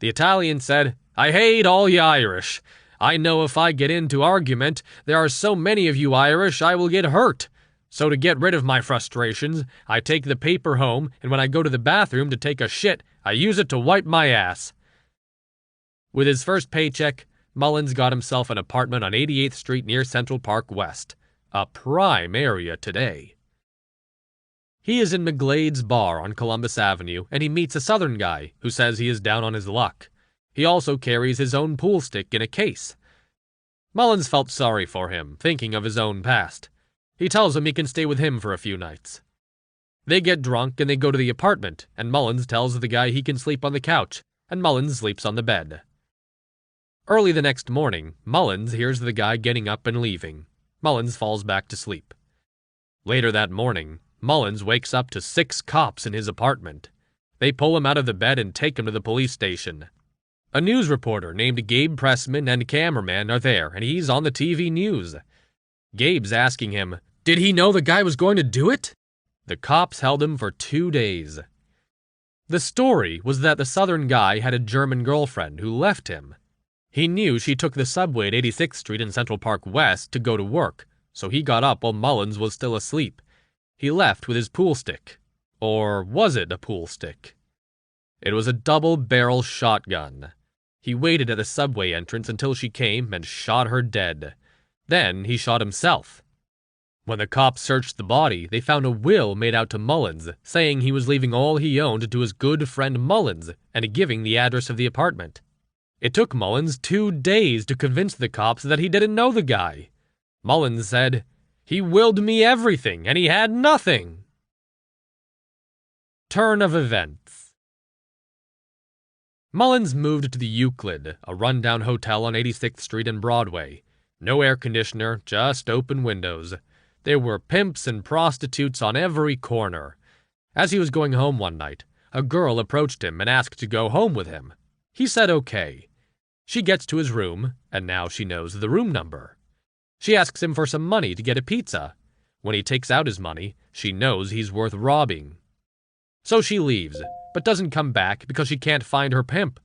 The Italian said, "I hate all you Irish. I know if I get into argument, there are so many of you Irish I will get hurt. So to get rid of my frustrations, I take the paper home, and when I go to the bathroom to take a shit, I use it to wipe my ass." With his first paycheck, Mullins got himself an apartment on 88th Street near Central Park West, a prime area today. He is in McGlade's bar on Columbus Avenue, and he meets a Southern guy who says he is down on his luck. He also carries his own pool stick in a case. Mullins felt sorry for him, thinking of his own past. He tells him he can stay with him for a few nights. They get drunk and they go to the apartment, and Mullins tells the guy he can sleep on the couch, and Mullins sleeps on the bed. Early the next morning, Mullins hears the guy getting up and leaving. Mullins falls back to sleep. Later that morning, Mullins wakes up to 6 cops in his apartment. They pull him out of the bed and take him to the police station. A news reporter named Gabe Pressman and a cameraman are there, and he's on the TV news. Gabe's asking him, "Did he know the guy was going to do it?" The cops held him for 2 days. The story was that the Southern guy had a German girlfriend who left him. He knew she took the subway at 86th Street in Central Park West to go to work, so he got up while Mullins was still asleep. He left with his pool stick. Or was it a pool stick? It was a double-barrel shotgun. He waited at the subway entrance until she came and shot her dead. Then he shot himself. When the cops searched the body, they found a will made out to Mullins, saying he was leaving all he owned to his good friend Mullins and giving the address of the apartment. It took Mullins 2 days to convince the cops that he didn't know the guy. Mullins said, "He willed me everything, and he had nothing." Turn of events. Mullins moved to the Euclid, a rundown hotel on 86th Street and Broadway. No air conditioner, just open windows. There were pimps and prostitutes on every corner. As he was going home one night, a girl approached him and asked to go home with him. He said okay. She gets to his room, and now she knows the room number. She asks him for some money to get a pizza. When he takes out his money, she knows he's worth robbing. So she leaves, but doesn't come back because she can't find her pimp.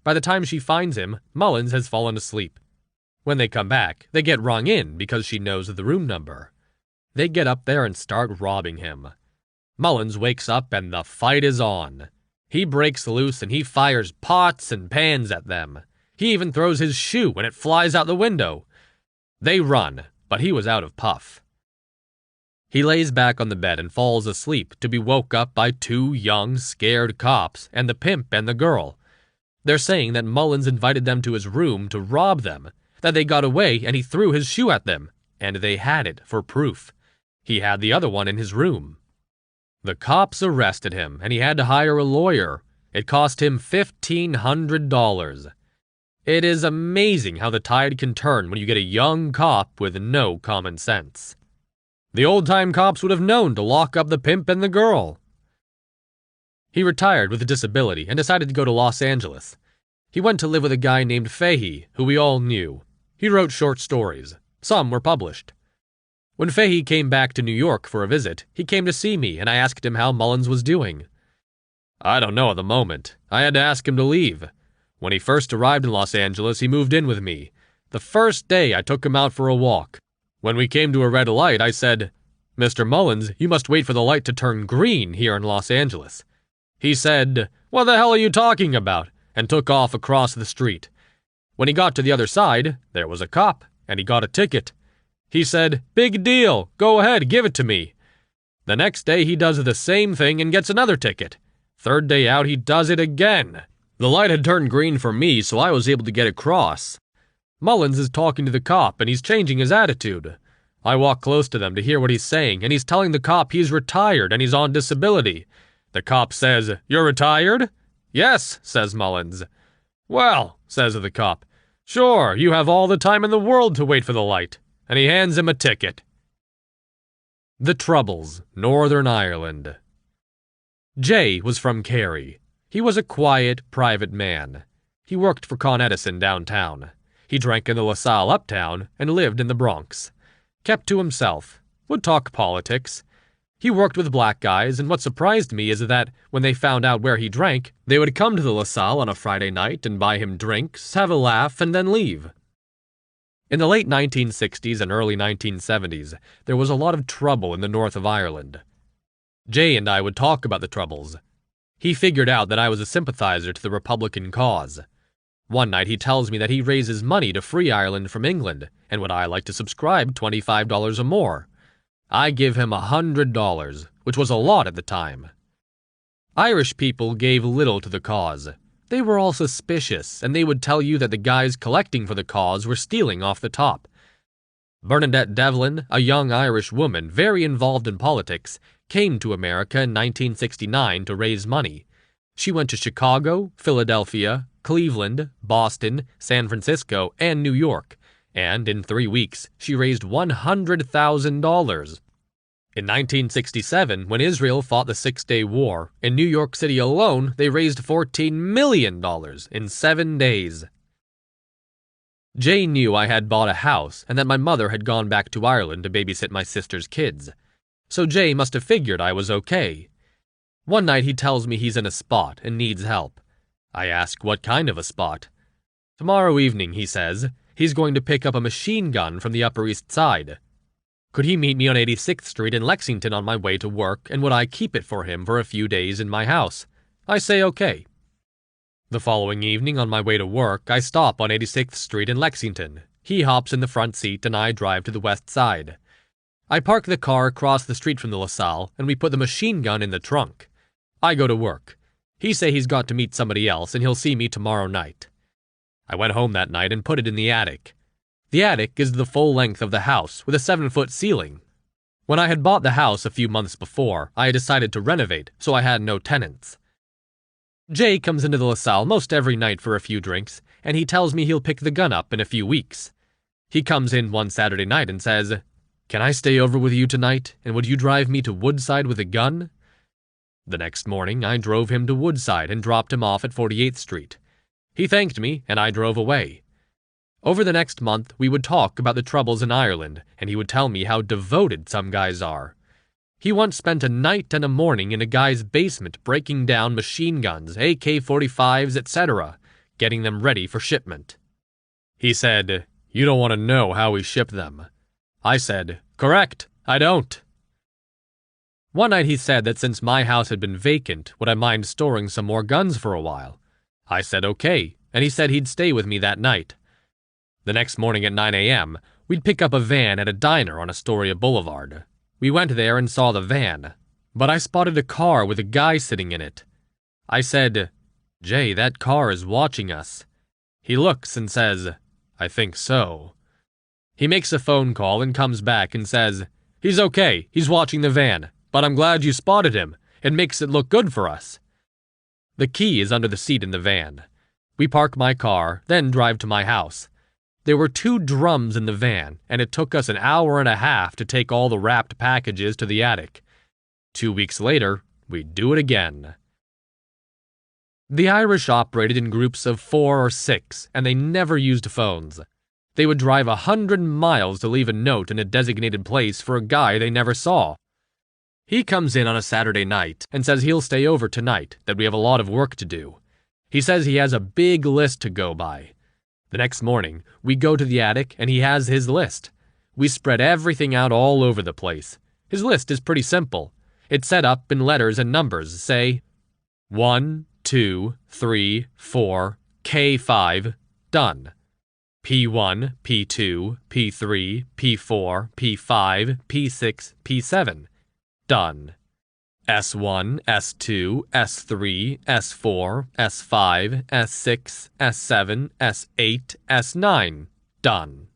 By the time she finds him, Mullins has fallen asleep. When they come back, they get rung in because she knows the room number. They get up there and start robbing him. Mullins wakes up and the fight is on. He breaks loose and he fires pots and pans at them. He even throws his shoe and it flies out the window. They run, but he was out of puff. He lays back on the bed and falls asleep to be woke up by two young, scared cops and the pimp and the girl. They're saying that Mullins invited them to his room to rob them, that they got away and he threw his shoe at them, and they had it for proof. He had the other one in his room. The cops arrested him, and he had to hire a lawyer. It cost him $1,500. It is amazing how the tide can turn when you get a young cop with no common sense. The old-time cops would have known to lock up the pimp and the girl. He retired with a disability and decided to go to Los Angeles. He went to live with a guy named Healy, who we all knew. He wrote short stories. Some were published. When Healy came back to New York for a visit, he came to see me, and I asked him how Mullins was doing. I don't know at the moment. I had to ask him to leave. When he first arrived in Los Angeles, he moved in with me. The first day, I took him out for a walk. When we came to a red light, I said, "Mr. Mullins, you must wait for the light to turn green here in Los Angeles." He said, "What the hell are you talking about?" and took off across the street. When he got to the other side, there was a cop, and he got a ticket. He said, "Big deal, go ahead, give it to me." The next day he does the same thing and gets another ticket. Third day out he does it again. The light had turned green for me, so I was able to get across. Mullins is talking to the cop and he's changing his attitude. I walk close to them to hear what he's saying, and he's telling the cop he's retired and he's on disability. The cop says, "You're retired?" "Yes," says Mullins. "Well," says the cop, "sure, you have all the time in the world to wait for the light." And he hands him a ticket. The Troubles, Northern Ireland. Jay was from Kerry. He was a quiet, private man. He worked for Con Edison downtown. He drank in the LaSalle uptown and lived in the Bronx. Kept to himself. Would talk politics. He worked with black guys, and what surprised me is that when they found out where he drank, they would come to the LaSalle on a Friday night and buy him drinks, have a laugh, and then leave. In the late 1960s and early 1970s, there was a lot of trouble in the north of Ireland. Jay and I would talk about the troubles. He figured out that I was a sympathizer to the Republican cause. One night he tells me that he raises money to free Ireland from England, and would I like to subscribe $25 or more. I give him $100, which was a lot at the time. Irish people gave little to the cause. They were all suspicious, and they would tell you that the guys collecting for the cause were stealing off the top. Bernadette Devlin, a young Irish woman very involved in politics, came to America in 1969 to raise money. She went to Chicago, Philadelphia, Cleveland, Boston, San Francisco, and New York, and in 3 weeks she raised $100,000. In 1967, when Israel fought the Six-Day War, in New York City alone, they raised $14 million in 7 days. Jay knew I had bought a house and that my mother had gone back to Ireland to babysit my sister's kids. So Jay must have figured I was okay. One night he tells me he's in a spot and needs help. I ask what kind of a spot. Tomorrow evening, he says, he's going to pick up a machine gun from the Upper East Side. Could he meet me on 86th Street in Lexington on my way to work, and would I keep it for him for a few days in my house? I say okay. The following evening on my way to work, I stop on 86th Street in Lexington. He hops in the front seat and I drive to the west side. I park the car across the street from the LaSalle, and we put the machine gun in the trunk. I go to work. He say he's got to meet somebody else and he'll see me tomorrow night. I went home that night and put it in the attic. The attic is the full length of the house, with a 7-foot ceiling. When I had bought the house a few months before, I had decided to renovate, so I had no tenants. Jay comes into the LaSalle most every night for a few drinks, and he tells me he'll pick the gun up in a few weeks. He comes in one Saturday night and says, "Can I stay over with you tonight, and would you drive me to Woodside with a gun?" The next morning, I drove him to Woodside and dropped him off at 48th Street. He thanked me, and I drove away. Over the next month, we would talk about the troubles in Ireland, and he would tell me how devoted some guys are. He once spent a night and a morning in a guy's basement breaking down machine guns, AK-45s, etc., getting them ready for shipment. He said, "You don't want to know how we ship them." I said, "Correct, I don't." One night he said that since my house had been vacant, would I mind storing some more guns for a while? I said okay, and he said he'd stay with me that night. The next morning at 9 a.m., we'd pick up a van at a diner on Astoria Boulevard. We went there and saw the van, but I spotted a car with a guy sitting in it. I said, "Jay, that car is watching us." He looks and says, "I think so." He makes a phone call and comes back and says, "He's okay, he's watching the van, but I'm glad you spotted him. It makes it look good for us." The key is under the seat in the van. We park my car, then drive to my house. There were 2 drums in the van, and it took us an hour and a half to take all the wrapped packages to the attic. 2 weeks later, we'd do it again. The Irish operated in groups of 4 or 6, and they never used phones. They would drive 100 miles to leave a note in a designated place for a guy they never saw. He comes in on a Saturday night and says he'll stay over tonight, that we have a lot of work to do. He says he has a big list to go by. The next morning, we go to the attic and he has his list. We spread everything out all over the place. His list is pretty simple. It's set up in letters and numbers, say 1, 2, 3, 4, K5, done. P1, P2, P3, P4, P5, P6, P7, done. S1, S2, S3, S4, S5, S6, S7, S8, S9, done.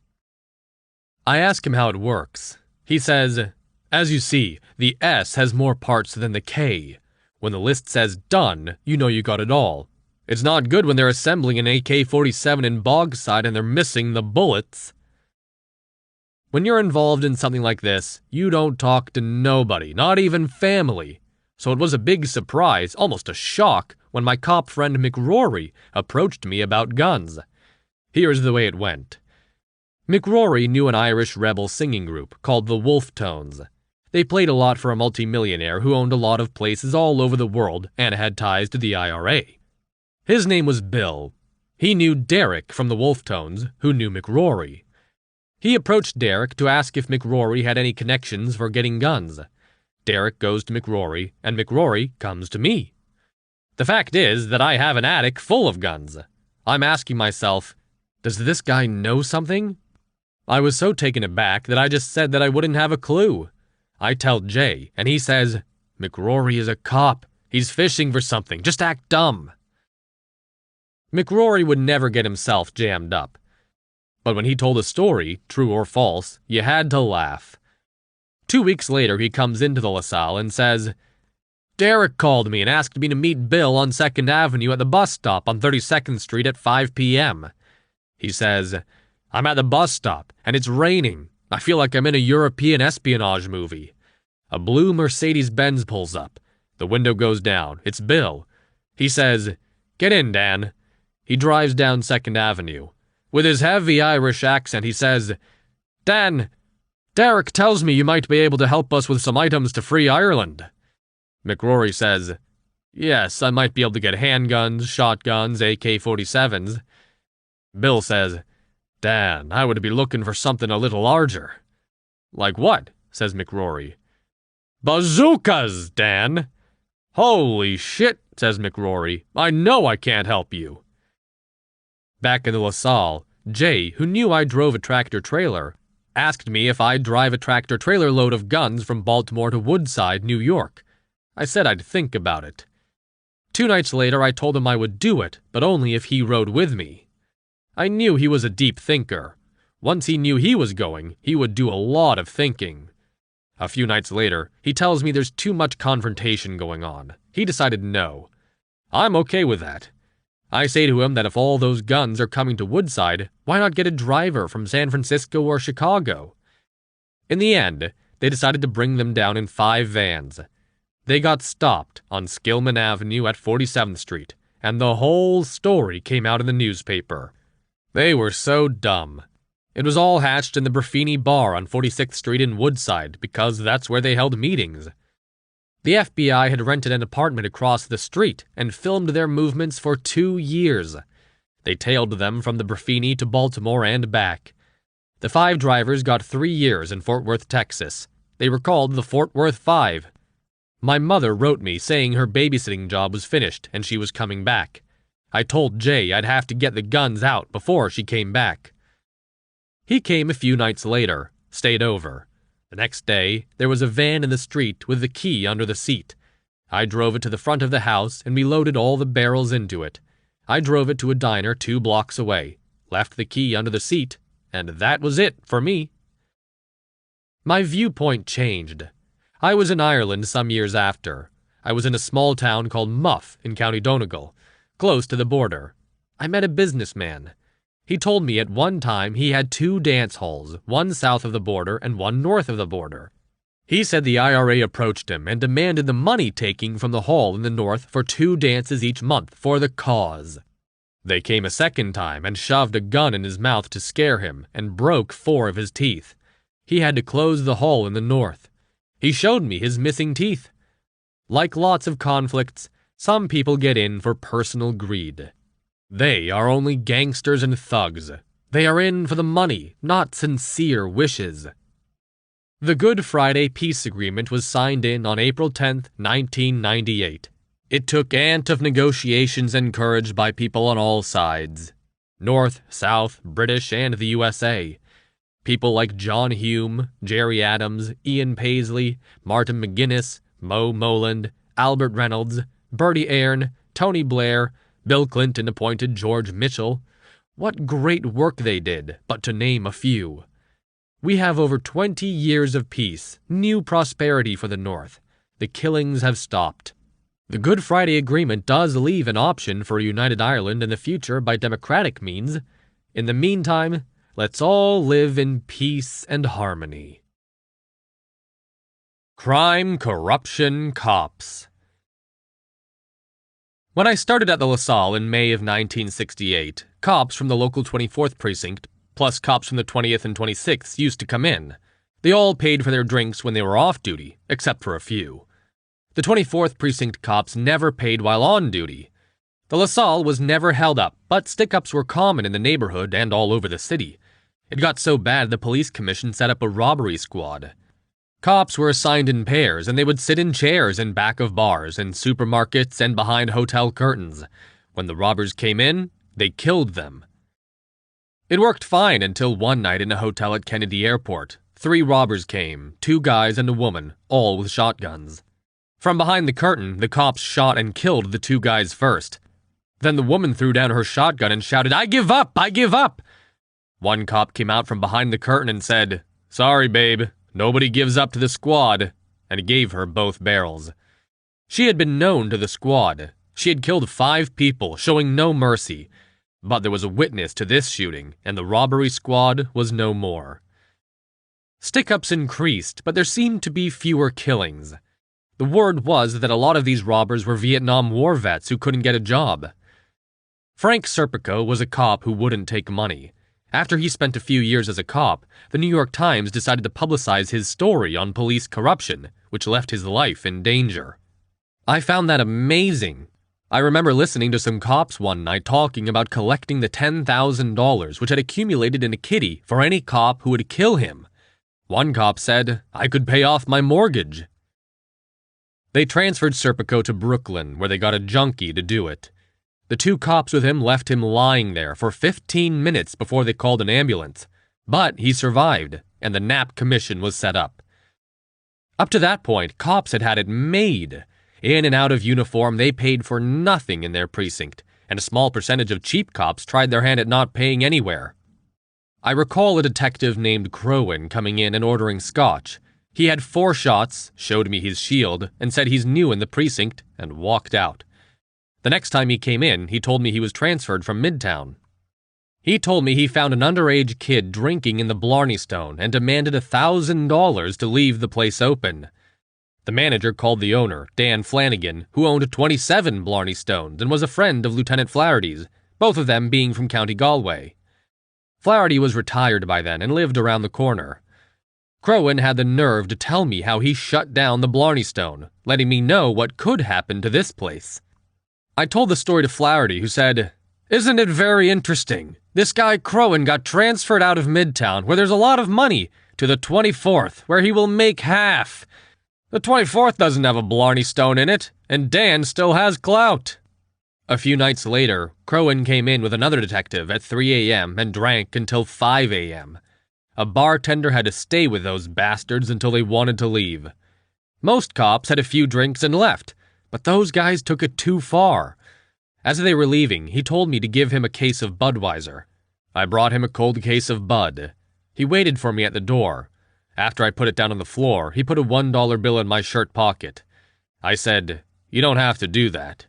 I ask him how it works. He says, "As you see, the S has more parts than the K. When the list says done, you know you got it all. It's not good when they're assembling an AK-47 in Bogside and they're missing the bullets." When you're involved in something like this, you don't talk to nobody, not even family. So it was a big surprise, almost a shock, when my cop friend McRory approached me about guns. Here's the way it went. McRory knew an Irish rebel singing group called the Wolf Tones. They played a lot for a multimillionaire who owned a lot of places all over the world and had ties to the IRA. His name was Bill. He knew Derek from the Wolf Tones, who knew McRory. He approached Derek to ask if McRory had any connections for getting guns. Derek goes to McRory, and McRory comes to me. The fact is that I have an attic full of guns. I'm asking myself, does this guy know something? I was so taken aback that I just said that I wouldn't have a clue. I tell Jay, and he says, "McRory is a cop. He's fishing for something. Just act dumb." McRory would never get himself jammed up. But when he told a story, true or false, you had to laugh. 2 weeks later, he comes into the LaSalle and says, "Derek called me and asked me to meet Bill on 2nd Avenue at the bus stop on 32nd Street at 5 p.m. He says, "I'm at the bus stop, and it's raining. I feel like I'm in a European espionage movie." A blue Mercedes-Benz pulls up. The window goes down. It's Bill. He says, "Get in, Dan." He drives down 2nd Avenue. With his heavy Irish accent, he says, "Dan, Derek tells me you might be able to help us with some items to free Ireland." McRory says, "Yes, I might be able to get handguns, shotguns, AK-47s. Bill says, "Dan, I would be looking for something a little larger." "Like what?" says McRory. "Bazookas, Dan." "Holy shit," says McRory. "I know I can't help you." Back in the LaSalle, Jay, who knew I drove a tractor-trailer, asked me if I'd drive a tractor-trailer load of guns from Baltimore to Woodside, New York. I said I'd think about it. 2 nights later, I told him I would do it, but only if he rode with me. I knew he was a deep thinker. Once he knew he was going, he would do a lot of thinking. A few nights later, he tells me there's too much confrontation going on. He decided no. I'm okay with that. I say to him that if all those guns are coming to Woodside, why not get a driver from San Francisco or Chicago? In the end, they decided to bring them down in 5 vans. They got stopped on Skillman Avenue at 47th Street, and the whole story came out in the newspaper. They were so dumb. It was all hatched in the Buffini Bar on 46th Street in Woodside because that's where they held meetings. The FBI had rented an apartment across the street and filmed their movements for 2 years. They tailed them from the Breffini to Baltimore and back. The 5 drivers got 3 years in Fort Worth, Texas. They were called the Fort Worth 5. My mother wrote me saying her babysitting job was finished and she was coming back. I told Jay I'd have to get the guns out before she came back. He came a few nights later, stayed over. The next day, there was a van in the street with the key under the seat. I drove it to the front of the house and we loaded all the barrels into it. I drove it to a diner 2 blocks away, left the key under the seat, and that was it for me. My viewpoint changed. I was in Ireland some years after. I was in a small town called Muff in County Donegal, close to the border. I met a businessman. He told me at one time he had 2 dance halls, one south of the border and one north of the border. He said the IRA approached him and demanded the money taking from the hall in the north for 2 dances each month for the cause. They came a second time and shoved a gun in his mouth to scare him and broke 4 of his teeth. He had to close the hall in the north. He showed me his missing teeth. Like lots of conflicts, some people get in for personal greed. They are only gangsters and thugs. They are in for the money, not sincere wishes. The Good Friday Peace Agreement was signed in on April 10, 1998. It took ant of negotiations and courage by people on all sides. North, South, British, and the USA. People like John Hume, Jerry Adams, Ian Paisley, Martin McGuinness, Mo Moland, Albert Reynolds, Bertie Ahern, Tony Blair, Bill Clinton appointed George Mitchell. What great work they did, but to name a few. We have over 20 years of peace, new prosperity for the North. The killings have stopped. The Good Friday Agreement does leave an option for a united Ireland in the future by democratic means. In the meantime, let's all live in peace and harmony. Crime, corruption, cops. When I started at the LaSalle in May of 1968, cops from the local 24th precinct, plus cops from the 20th and 26th, used to come in. They all paid for their drinks when they were off duty, except for a few. The 24th precinct cops never paid while on duty. The LaSalle was never held up, but stick-ups were common in the neighborhood and all over the city. It got so bad the police commission set up a robbery squad. Cops were assigned in pairs, and they would sit in chairs in back of bars, in supermarkets, and behind hotel curtains. When the robbers came in, they killed them. It worked fine until one night in a hotel at Kennedy Airport. 3 robbers came, 2 guys and a woman, all with shotguns. From behind the curtain, the cops shot and killed the 2 guys first. Then the woman threw down her shotgun and shouted, "I give up! I give up!" One cop came out from behind the curtain and said, "Sorry, babe, nobody gives up to the squad," and gave her both barrels. She had been known to the squad. She had killed 5 people, showing no mercy. But there was a witness to this shooting, and the robbery squad was no more. Stick-ups increased, but there seemed to be fewer killings. The word was that a lot of these robbers were Vietnam War vets who couldn't get a job. Frank Serpico was a cop who wouldn't take money. After he spent a few years as a cop, the New York Times decided to publicize his story on police corruption, which left his life in danger. I found that amazing. I remember listening to some cops one night talking about collecting the $10,000 which had accumulated in a kitty for any cop who would kill him. One cop said, "I could pay off my mortgage." They transferred Serpico to Brooklyn, where they got a junkie to do it. The 2 cops with him left him lying there for 15 minutes before they called an ambulance. But he survived, and the Knapp Commission was set up. Up to that point, cops had had it made. In and out of uniform, they paid for nothing in their precinct, and a small percentage of cheap cops tried their hand at not paying anywhere. I recall a detective named Crowan coming in and ordering scotch. He had 4 shots, showed me his shield, and said he's new in the precinct, and walked out. The next time he came in, he told me he was transferred from Midtown. He told me he found an underage kid drinking in the Blarney Stone and demanded $1,000 to leave the place open. The manager called the owner, Dan Flanagan, who owned 27 Blarney Stones and was a friend of Lieutenant Flaherty's, both of them being from County Galway. Flaherty was retired by then and lived around the corner. Crowan had the nerve to tell me how he shut down the Blarney Stone, letting me know what could happen to this place. I told the story to Flaherty, who said, Isn't it very interesting? This guy Crowan got transferred out of Midtown, where there's a lot of money, to the 24th, where he will make half. The 24th doesn't have a Blarney Stone in it, and Dan still has clout. A few nights later, Crowan came in with another detective at 3 a.m. and drank until 5 a.m. A bartender had to stay with those bastards until they wanted to leave. Most cops had a few drinks and left, but those guys took it too far. As they were leaving, he told me to give him a case of Budweiser. I brought him a cold case of Bud. He waited for me at the door. After I put it down on the floor, he put a $1 bill in my shirt pocket. I said, "You don't have to do that."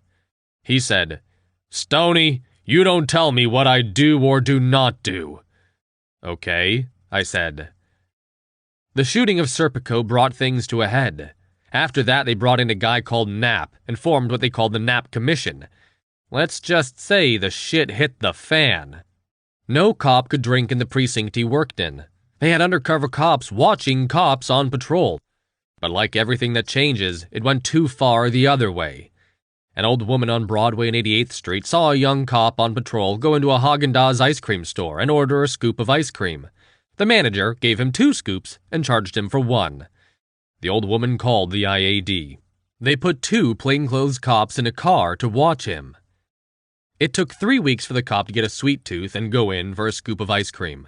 He said, "Stoney, you don't tell me what I do or do not do." "Okay," I said. The shooting of Serpico brought things to a head. After that, they brought in a guy called Knapp and formed what they called the Knapp Commission. Let's just say the shit hit the fan. No cop could drink in the precinct he worked in. They had undercover cops watching cops on patrol. But like everything that changes, it went too far the other way. An old woman on Broadway and 88th Street saw a young cop on patrol go into a Haagen-Dazs ice cream store and order a scoop of ice cream. The manager gave him 2 scoops and charged him for 1. The old woman called the IAD. They put 2 plainclothes cops in a car to watch him. It took 3 weeks for the cop to get a sweet tooth and go in for a scoop of ice cream.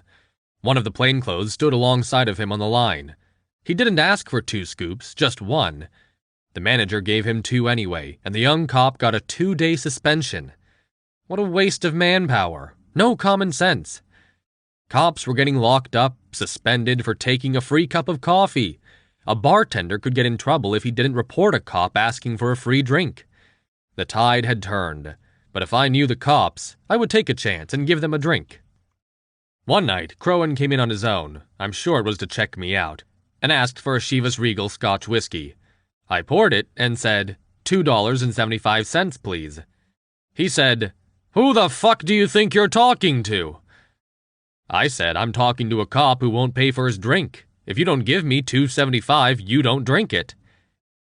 One of the plainclothes stood alongside of him on the line. He didn't ask for 2 scoops, just 1. The manager gave him 2 anyway, and the young cop got a 2-day suspension. What a waste of manpower. No common sense. Cops were getting locked up, suspended for taking a free cup of coffee. A bartender could get in trouble if he didn't report a cop asking for a free drink. The tide had turned, but if I knew the cops, I would take a chance and give them a drink. One night, Crowan came in on his own, I'm sure it was to check me out, and asked for a Chivas Regal Scotch whiskey. I poured it and said, $2.75, please. He said, "Who the fuck do you think you're talking to?" I said, "I'm talking to a cop who won't pay for his drink. If you don't give me $2.75, you don't drink it."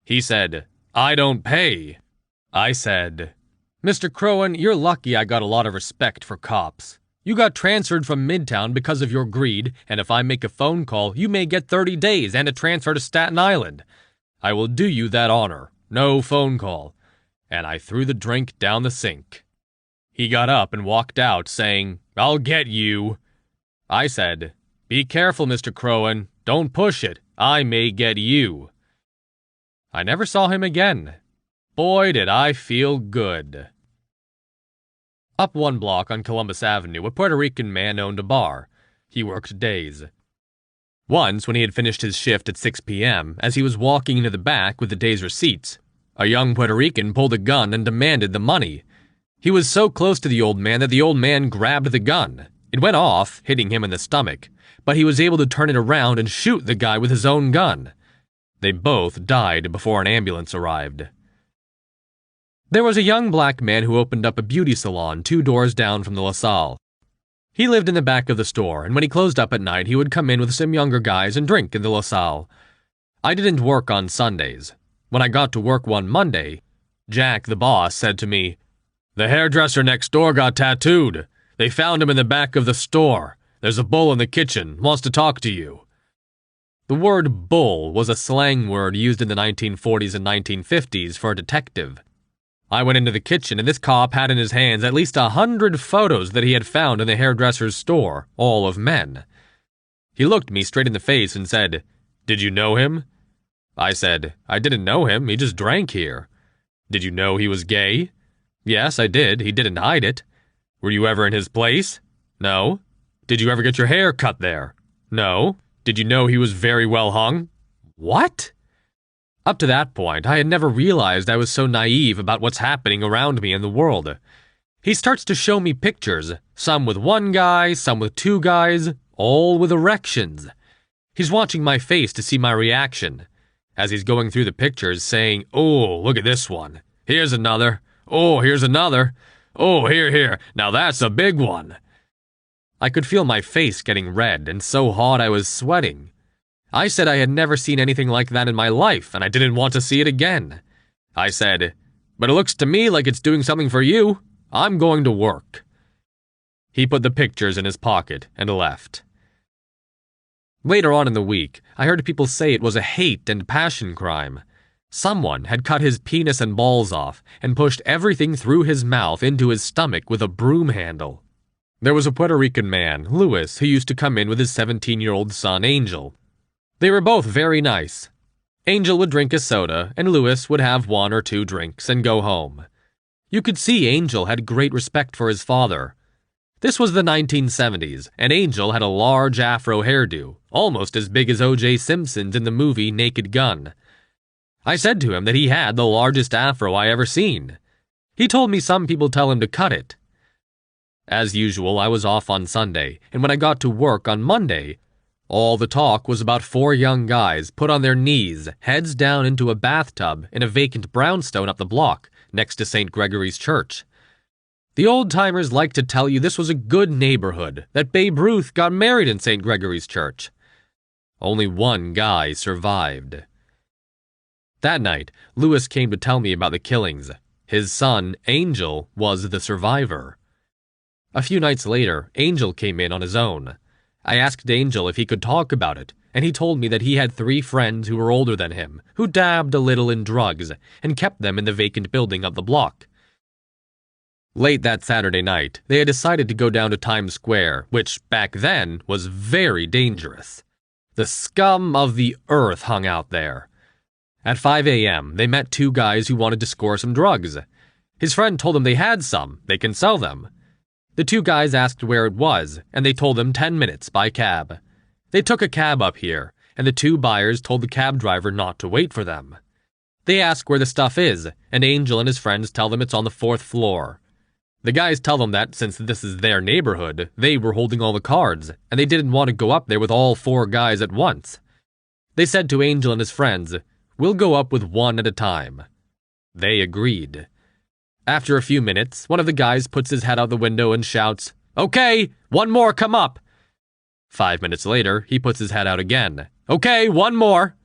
He said, "I don't pay." I said, "Mr. Crowan, you're lucky I got a lot of respect for cops. You got transferred from Midtown because of your greed, and if I make a phone call, you may get 30 days and a transfer to Staten Island. I will do you that honor. No phone call." And I threw the drink down the sink. He got up and walked out, saying, "I'll get you." I said, "Be careful, Mr. Crowan. Don't push it. I may get you." I never saw him again. Boy, did I feel good. Up one block on Columbus Avenue, a Puerto Rican man owned a bar. He worked days. Once, when he had finished his shift at 6 p.m., as he was walking into the back with the day's receipts, a young Puerto Rican pulled a gun and demanded the money. He was so close to the old man that the old man grabbed the gun. It went off, hitting him in the stomach, but he was able to turn it around and shoot the guy with his own gun. They both died before an ambulance arrived. There was a young black man who opened up a beauty salon 2 doors down from the LaSalle. He lived in the back of the store, and when he closed up at night, he would come in with some younger guys and drink in the LaSalle. I didn't work on Sundays. When I got to work one Monday, Jack, the boss, said to me, "The hairdresser next door got tattooed. They found him in the back of the store. There's a bull in the kitchen, wants to talk to you." The word bull was a slang word used in the 1940s and 1950s for a detective. I went into the kitchen, and this cop had in his hands at least 100 photos that he had found in the hairdresser's store, all of men. He looked me straight in the face and said, "Did you know him?" I said, "I didn't know him, he just drank here." "Did you know he was gay?" "Yes, I did, he didn't hide it." "Were you ever in his place?" "No." "Did you ever get your hair cut there?" "No." "Did you know he was very well hung?" "What?" Up to that point, I had never realized I was so naive about what's happening around me in the world. He starts to show me pictures, some with 1 guy, some with 2 guys, all with erections. He's watching my face to see my reaction. As he's going through the pictures, saying, "Oh, look at this one. Here's another. Oh, here's another. Oh, here. Now that's a big one." I could feel my face getting red and so hot I was sweating. I said I had never seen anything like that in my life, and I didn't want to see it again. I said, "But it looks to me like it's doing something for you. I'm going to work." He put the pictures in his pocket and left. Later on in the week, I heard people say it was a hate and passion crime. Someone had cut his penis and balls off and pushed everything through his mouth into his stomach with a broom handle. There was a Puerto Rican man, Louis, who used to come in with his 17-year-old son, Angel. They were both very nice. Angel would drink a soda, and Louis would have 1 or 2 drinks and go home. You could see Angel had great respect for his father. This was the 1970s, and Angel had a large afro hairdo, almost as big as O.J. Simpson's in the movie Naked Gun. I said to him that he had the largest afro I ever seen. He told me some people tell him to cut it. As usual, I was off on Sunday, and when I got to work on Monday, all the talk was about 4 young guys put on their knees, heads down into a bathtub in a vacant brownstone up the block, next to St. Gregory's Church. The old-timers like to tell you this was a good neighborhood, that Babe Ruth got married in St. Gregory's Church. Only one guy survived. That night, Louis came to tell me about the killings. His son, Angel, was the survivor. A few nights later, Angel came in on his own. I asked Angel if he could talk about it, and he told me that he had 3 friends who were older than him, who dabbed a little in drugs, and kept them in the vacant building up the block. Late that Saturday night, they had decided to go down to Times Square, which, back then, was very dangerous. The scum of the earth hung out there. At 5 a.m., they met 2 guys who wanted to score some drugs. His friend told them they had some, they can sell them. The 2 guys asked where it was, and they told them 10 minutes by cab. They took a cab up here, and the 2 buyers told the cab driver not to wait for them. They ask where the stuff is, and Angel and his friends tell them it's on the 4th floor. The guys tell them that, since this is their neighborhood, they were holding all the cards, and they didn't want to go up there with all 4 guys at once. They said to Angel and his friends, "We'll go up with 1 at a time." They agreed. After a few minutes, one of the guys puts his head out the window and shouts, "Okay, 1 more come up." 5 minutes later, he puts his head out again. "Okay, 1 more."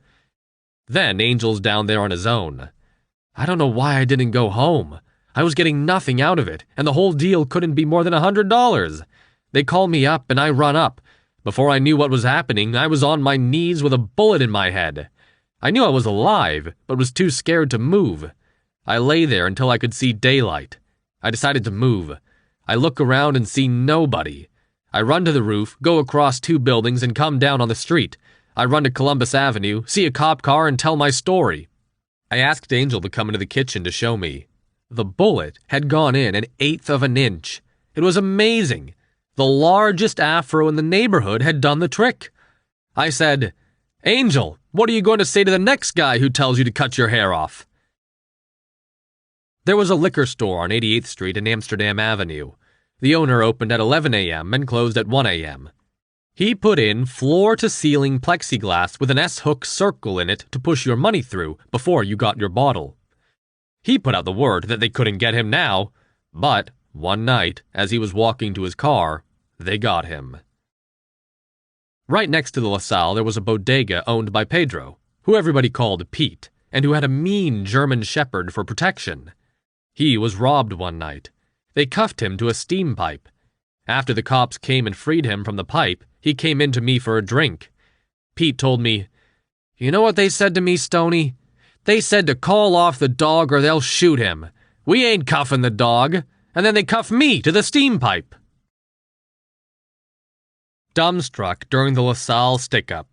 Then Angel's down there on his own. I don't know why I didn't go home. I was getting nothing out of it, and the whole deal couldn't be more than $100. They call me up, and I run up. Before I knew what was happening, I was on my knees with a bullet in my head. I knew I was alive, but was too scared to move. I lay there until I could see daylight. I decided to move. I look around and see nobody. I run to the roof, go across 2 buildings, and come down on the street. I run to Columbus Avenue, see a cop car, and tell my story. I asked Angel to come into the kitchen to show me. The bullet had gone in 1/8 of an inch. It was amazing. The largest afro in the neighborhood had done the trick. I said, "Angel, what are you going to say to the next guy who tells you to cut your hair off?" There was a liquor store on 88th Street and Amsterdam Avenue. The owner opened at 11 a.m. and closed at 1 a.m. He put in floor-to-ceiling plexiglass with an S-hook circle in it to push your money through before you got your bottle. He put out the word that they couldn't get him now, but one night, as he was walking to his car, they got him. Right next to the LaSalle, there was a bodega owned by Pedro, who everybody called Pete, and who had a mean German shepherd for protection. He was robbed one night. They cuffed him to a steam pipe. After the cops came and freed him from the pipe, he came in to me for a drink. Pete told me, "You know what they said to me, Stoney? They said to call off the dog or they'll shoot him. We ain't cuffing the dog." And then they cuffed me to the steam pipe. Dumbstruck during the LaSalle StickUp.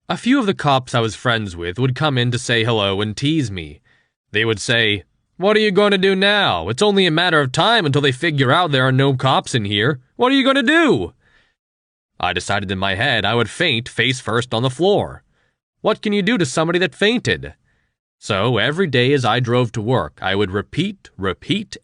A few of the cops I was friends with would come in to say hello and tease me. They would say, "What are you going to do now? It's only a matter of time until they figure out there are no cops in here. What are you going to do?" I decided in my head I would faint face first on the floor. What can you do to somebody that fainted? So every day as I drove to work, I would repeat,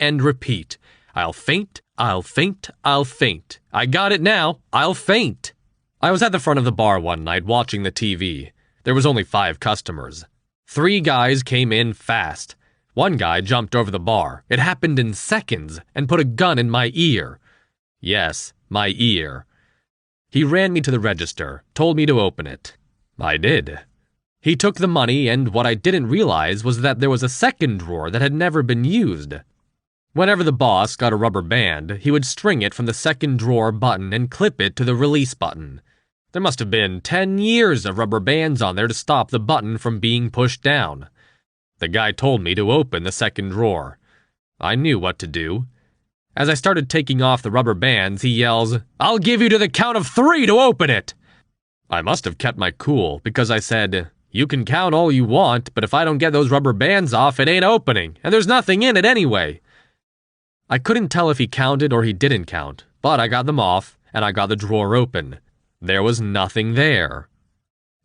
and repeat. I'll faint, I'll faint, I'll faint. I got it now, I'll faint. I was at the front of the bar one night watching the TV. There was only 5 customers. 3 guys came in fast. One guy jumped over the bar. It happened in seconds and put a gun in my ear. Yes, my ear. He ran me to the register, told me to open it. I did. He took the money, and what I didn't realize was that there was a second drawer that had never been used. Whenever the boss got a rubber band, he would string it from the second drawer button and clip it to the release button. There must have been 10 years of rubber bands on there to stop the button from being pushed down. The guy told me to open the second drawer. I knew what to do. As I started taking off the rubber bands, he yells, "I'll give you to the count of 3 to open it!" I must have kept my cool, because I said, "You can count all you want, but if I don't get those rubber bands off, it ain't opening, and there's nothing in it anyway." I couldn't tell if he counted or he didn't count, but I got them off, and I got the drawer open. There was nothing there.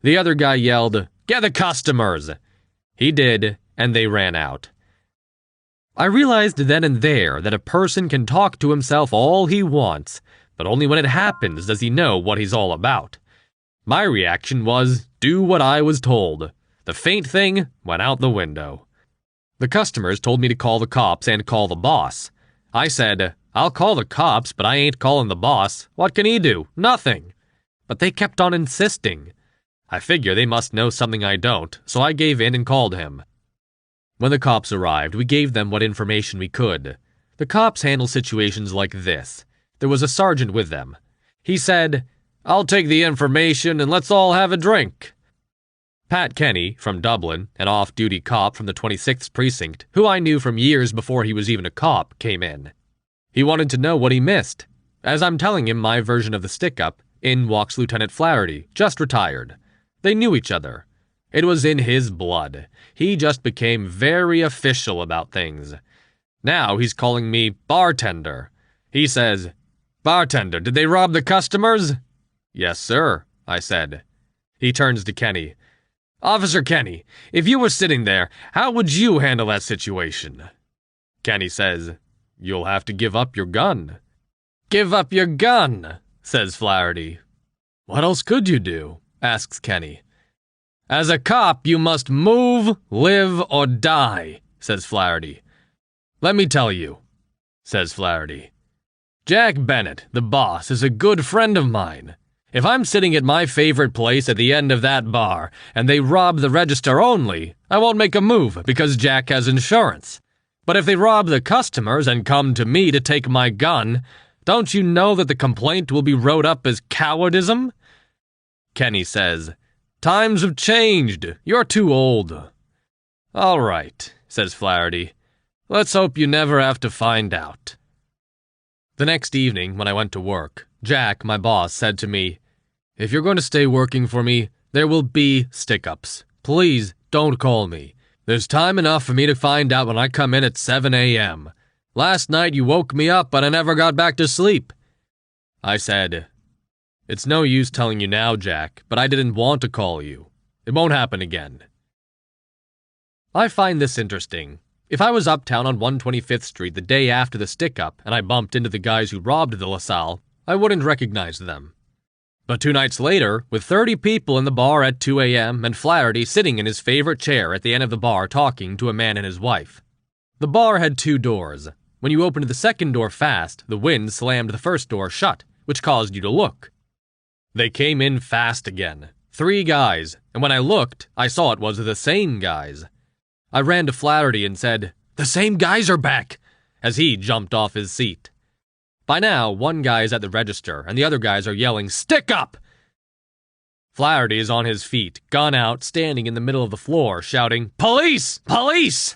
The other guy yelled, "Get the customers!" He did, and they ran out. I realized then and there that a person can talk to himself all he wants, but only when it happens does he know what he's all about. My reaction was, do what I was told. The faint thing went out the window. The customers told me to call the cops and call the boss. I said, "I'll call the cops, but I ain't calling the boss. What can he do? Nothing." But they kept on insisting. I figure they must know something I don't, so I gave in and called him. When the cops arrived, we gave them what information we could. The cops handle situations like this. There was a sergeant with them. He said, "I'll take the information and let's all have a drink." Pat Kenny, from Dublin, an off-duty cop from the 26th Precinct, who I knew from years before he was even a cop, came in. He wanted to know what he missed. As I'm telling him my version of the stick-up, in walks Lieutenant Flaherty, just retired. They knew each other. It was in his blood. He just became very official about things. Now he's calling me bartender. He says, "Bartender, did they rob the customers?" "Yes, sir," I said. He turns to Kenny. "Officer Kenny, if you were sitting there, how would you handle that situation?" Kenny says, "You'll have to give up your gun." "Give up your gun," says Flaherty. "What else could you do?" asks Kenny. "As a cop, you must move, live, or die," says Flaherty. "Let me tell you," says Flaherty. "Jack Bennett, the boss, is a good friend of mine. If I'm sitting at my favorite place at the end of that bar, and they rob the register only, I won't make a move because Jack has insurance. But if they rob the customers and come to me to take my gun, don't you know that the complaint will be wrote up as cowardice?" Kenny says, "Times have changed. You're too old." "All right," says Flaherty. "Let's hope you never have to find out." The next evening, when I went to work, Jack, my boss, said to me, "If you're going to stay working for me, there will be stick-ups. Please don't call me. There's time enough for me to find out when I come in at 7 a.m. Last night you woke me up, but I never got back to sleep." I said, "It's no use telling you now, Jack, but I didn't want to call you. It won't happen again." I find this interesting. If I was uptown on 125th Street the day after the stick-up and I bumped into the guys who robbed the LaSalle, I wouldn't recognize them. But 2 nights later, with 30 people in the bar at 2 a.m. and Flaherty sitting in his favorite chair at the end of the bar talking to a man and his wife. The bar had 2 doors. When you opened the second door fast, the wind slammed the first door shut, which caused you to look. They came in fast again. 3 guys, and when I looked, I saw it was the same guys. I ran to Flaherty and said, "The same guys are back," as he jumped off his seat. By now, 1 guy is at the register, and the other guys are yelling, "Stick up!" Flaherty is on his feet, gun out, standing in the middle of the floor, shouting, "Police! Police!"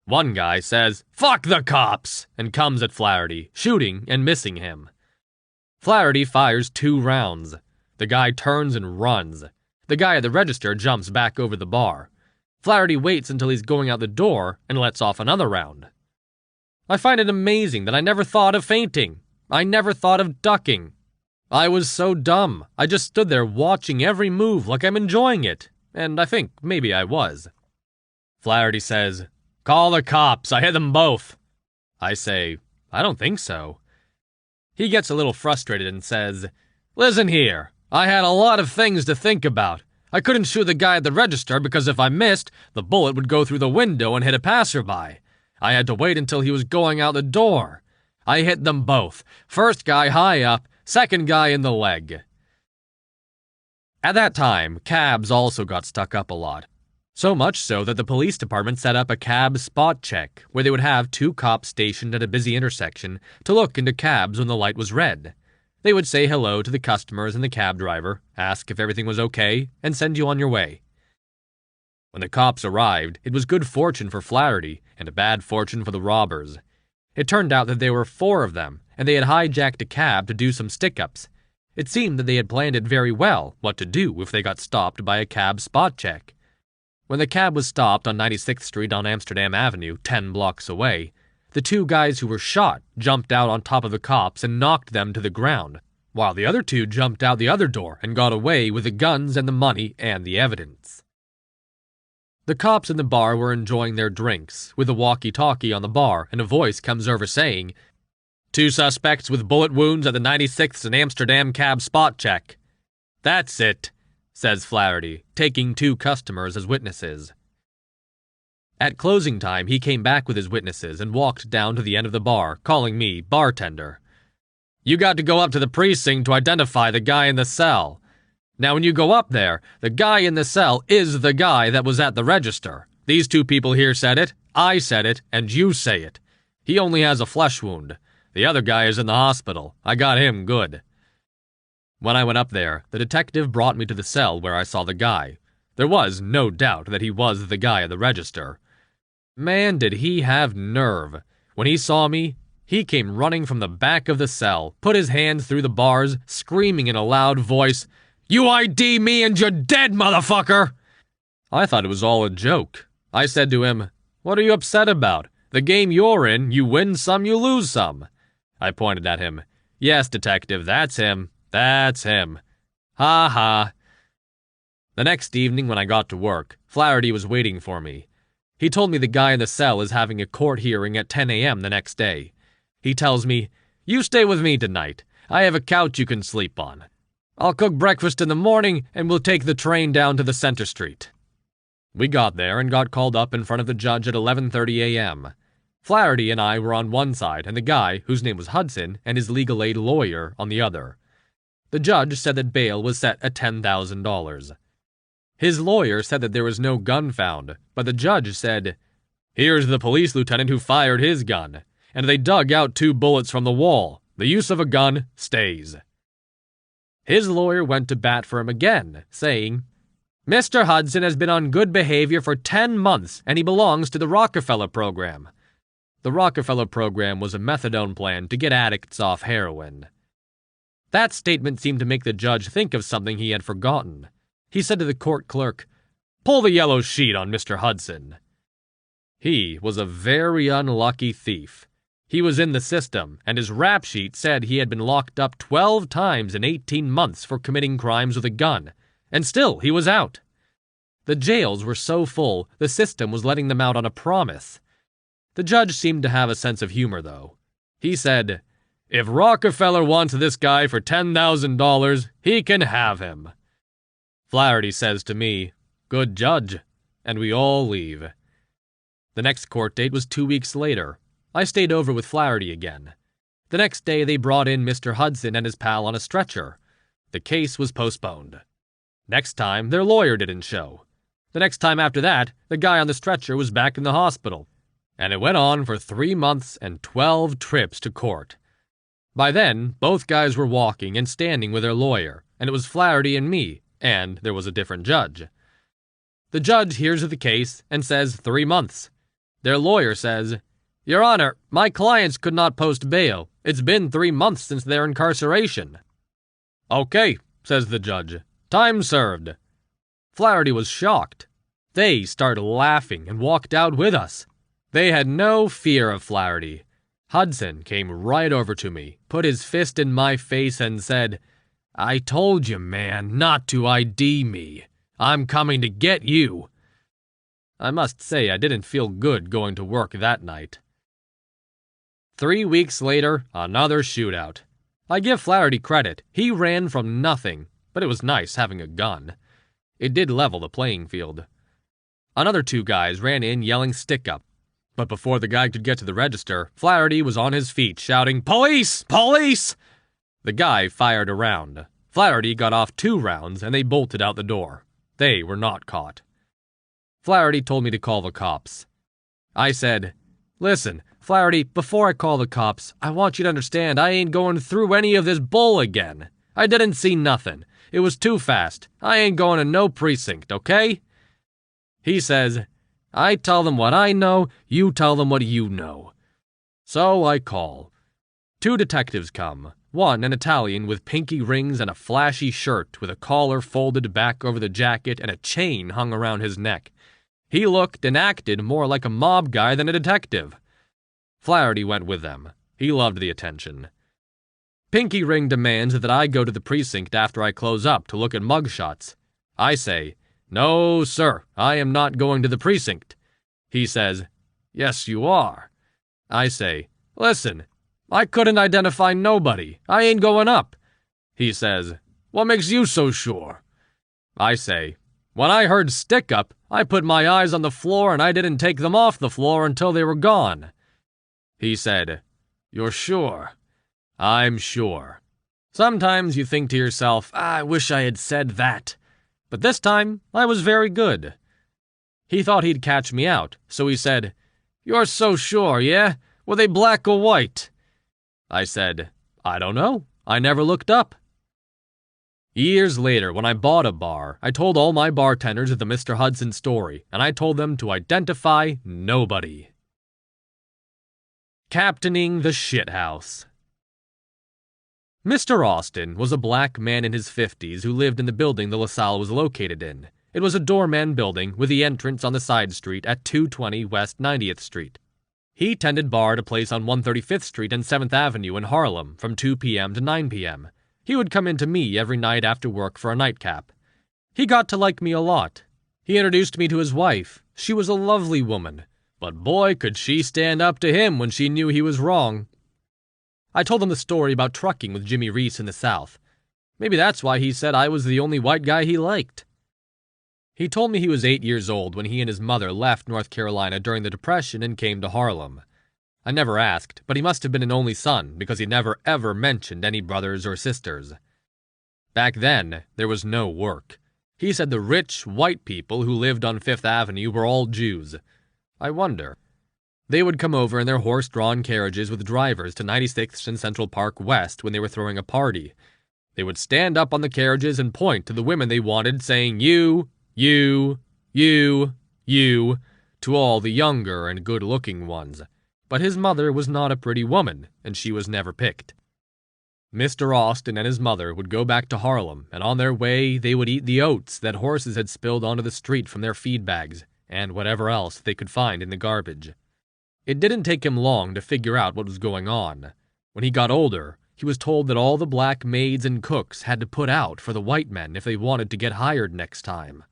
1 guy says, "Fuck the cops!" and comes at Flaherty, shooting and missing him. Flaherty fires 2 rounds. The guy turns and runs. The guy at the register jumps back over the bar. Flaherty waits until he's going out the door and lets off another round. I find it amazing that I never thought of fainting. I never thought of ducking. I was so dumb. I just stood there watching every move like I'm enjoying it, and I think maybe I was. Flaherty says, "Call the cops, I hit them both." I say, "I don't think so." He gets a little frustrated and says, "Listen here, I had a lot of things to think about. I couldn't shoot the guy at the register because if I missed, the bullet would go through the window and hit a passerby. I had to wait until he was going out the door. I hit them both. First guy high up, second guy in the leg." At that time, cabs also got stuck up a lot. So much so that the police department set up a cab spot check, where they would have 2 cops stationed at a busy intersection to look into cabs when the light was red. They would say hello to the customers and the cab driver, ask if everything was okay, and send you on your way. When the cops arrived, it was good fortune for Flaherty and a bad fortune for the robbers. It turned out that there were 4 of them, and they had hijacked a cab to do some stick-ups. It seemed that they had planned it very well what to do if they got stopped by a cab spot check. When the cab was stopped on 96th Street on Amsterdam Avenue, 10 blocks away, the 2 guys who were shot jumped out on top of the cops and knocked them to the ground, while the other 2 jumped out the other door and got away with the guns and the money and the evidence. The cops in the bar were enjoying their drinks, with a walkie-talkie on the bar, and a voice comes over saying, "2 suspects with bullet wounds at the 96th and Amsterdam cab spot check." "That's it," says Flaherty, taking 2 customers as witnesses. At closing time, he came back with his witnesses and walked down to the end of the bar, calling me bartender. "You got to go up to the precinct to identify the guy in the cell. Now, when you go up there, the guy in the cell is the guy that was at the register. These 2 people here said it, I said it, and you say it. He only has a flesh wound. The other guy is in the hospital. I got him good." When I went up there, the detective brought me to the cell where I saw the guy. There was no doubt that he was the guy at the register. Man, did he have nerve. When he saw me, he came running from the back of the cell, put his hands through the bars, screaming in a loud voice, "You ID me and you're dead, motherfucker!" I thought it was all a joke. I said to him, "What are you upset about? The game you're in, you win some, you lose some." I pointed at him. "Yes, detective, that's him. That's him. Ha ha." The next evening when I got to work, Flaherty was waiting for me. He told me the guy in the cell is having a court hearing at 10 a.m. the next day. He tells me, "You stay with me tonight. I have a couch you can sleep on. I'll cook breakfast in the morning, and we'll take the train down to the Center Street." We got there and got called up in front of the judge at 11:30 a.m. Flaherty and I were on one side, and the guy, whose name was Hudson, and his legal aid lawyer on the other. The judge said that bail was set at $10,000. His lawyer said that there was no gun found, but the judge said, "Here's the police lieutenant who fired his gun, and they dug out 2 bullets from the wall. The use of a gun stays." His lawyer went to bat for him again, saying, "Mr. Hudson has been on good behavior for 10 months, and he belongs to the Rockefeller program." The Rockefeller program was a methadone plan to get addicts off heroin. That statement seemed to make the judge think of something he had forgotten. He said to the court clerk, "Pull the yellow sheet on Mr. Hudson." He was a very unlucky thief. He was in the system, and his rap sheet said he had been locked up 12 times in 18 months for committing crimes with a gun, and still he was out. The jails were so full, the system was letting them out on a promise. The judge seemed to have a sense of humor, though. He said, "If Rockefeller wants this guy for $10,000, he can have him." Flaherty says to me, "Good judge," and we all leave. The next court date was 2 weeks later. I stayed over with Flaherty again. The next day they brought in Mr. Hudson and his pal on a stretcher. The case was postponed. Next time, their lawyer didn't show. The next time after that, the guy on the stretcher was back in the hospital. And it went on for 3 months and 12 trips to court. By then, both guys were walking and standing with their lawyer, and it was Flaherty and me, and there was a different judge. The judge hears of the case and says 3 months. Their lawyer says, "Your Honor, my clients could not post bail. It's been 3 months since their incarceration." "Okay," says the judge. "Time served." Flaherty was shocked. They started laughing and walked out with us. They had no fear of Flaherty. Hudson came right over to me, put his fist in my face and said, "I told you, man, not to ID me. I'm coming to get you." I must say I didn't feel good going to work that night. 3 weeks later, another shootout. I give Flaherty credit. He ran from nothing, but it was nice having a gun. It did level the playing field. Another 2 guys ran in yelling "StickUp." But before the guy could get to the register, Flaherty was on his feet shouting, "Police! Police!" The guy fired a round. Flaherty got off 2 rounds and they bolted out the door. They were not caught. Flaherty told me to call the cops. I said, "Listen, Flaherty, before I call the cops, I want you to understand I ain't going through any of this bull again. I didn't see nothing. It was too fast. I ain't going to no precinct, okay?" He says, "I tell them what I know, you tell them what you know." So I call. 2 detectives come. One, an Italian with pinky rings and a flashy shirt with a collar folded back over the jacket and a chain hung around his neck. He looked and acted more like a mob guy than a detective. Flaherty went with them. He loved the attention. Pinky Ring demands that I go to the precinct after I close up to look at mugshots. I say, "No, sir, I am not going to the precinct." He says, "Yes, you are." I say, "Listen, I couldn't identify nobody. I ain't going up." He says, "What makes you so sure?" I say, "When I heard StickUp, I put my eyes on the floor and I didn't take them off the floor until they were gone." He said, "You're sure?" I'm sure. Sometimes you think to yourself, "I wish I had said that." But this time, I was very good. He thought he'd catch me out, so he said, "You're so sure, yeah? Were they black or white?" I said, "I don't know. I never looked up." Years later, when I bought a bar, I told all my bartenders the Mr. Hudson story, and I told them to identify nobody. Captaining the Shithouse. Mr. Austin was a black man in his 50s who lived in the building the LaSalle was located in. It was a doorman building with the entrance on the side street at 220 West 90th Street. He tended bar at a place on 135th Street and 7th Avenue in Harlem from 2 p.m. to 9 p.m. He would come in to me every night after work for a nightcap. He got to like me a lot. He introduced me to his wife. She was a lovely woman, but boy could she stand up to him when she knew he was wrong. I told him the story about trucking with Jimmy Reese in the South. Maybe that's why he said I was the only white guy he liked. He told me he was 8 years old when he and his mother left North Carolina during the Depression and came to Harlem. I never asked, but he must have been an only son because he never ever mentioned any brothers or sisters. Back then, there was no work. He said the rich, white people who lived on Fifth Avenue were all Jews. I wonder. They would come over in their horse-drawn carriages with drivers to 96th and Central Park West when they were throwing a party. They would stand up on the carriages and point to the women they wanted, saying, "You, you, you, you," to all the younger and good-looking ones. But his mother was not a pretty woman, and she was never picked. Mr. Austin and his mother would go back to Harlem, and on their way they would eat the oats that horses had spilled onto the street from their feed bags, and whatever else they could find in the garbage. It didn't take him long to figure out what was going on. When he got older, he was told that all the black maids and cooks had to put out for the white men if they wanted to get hired next time.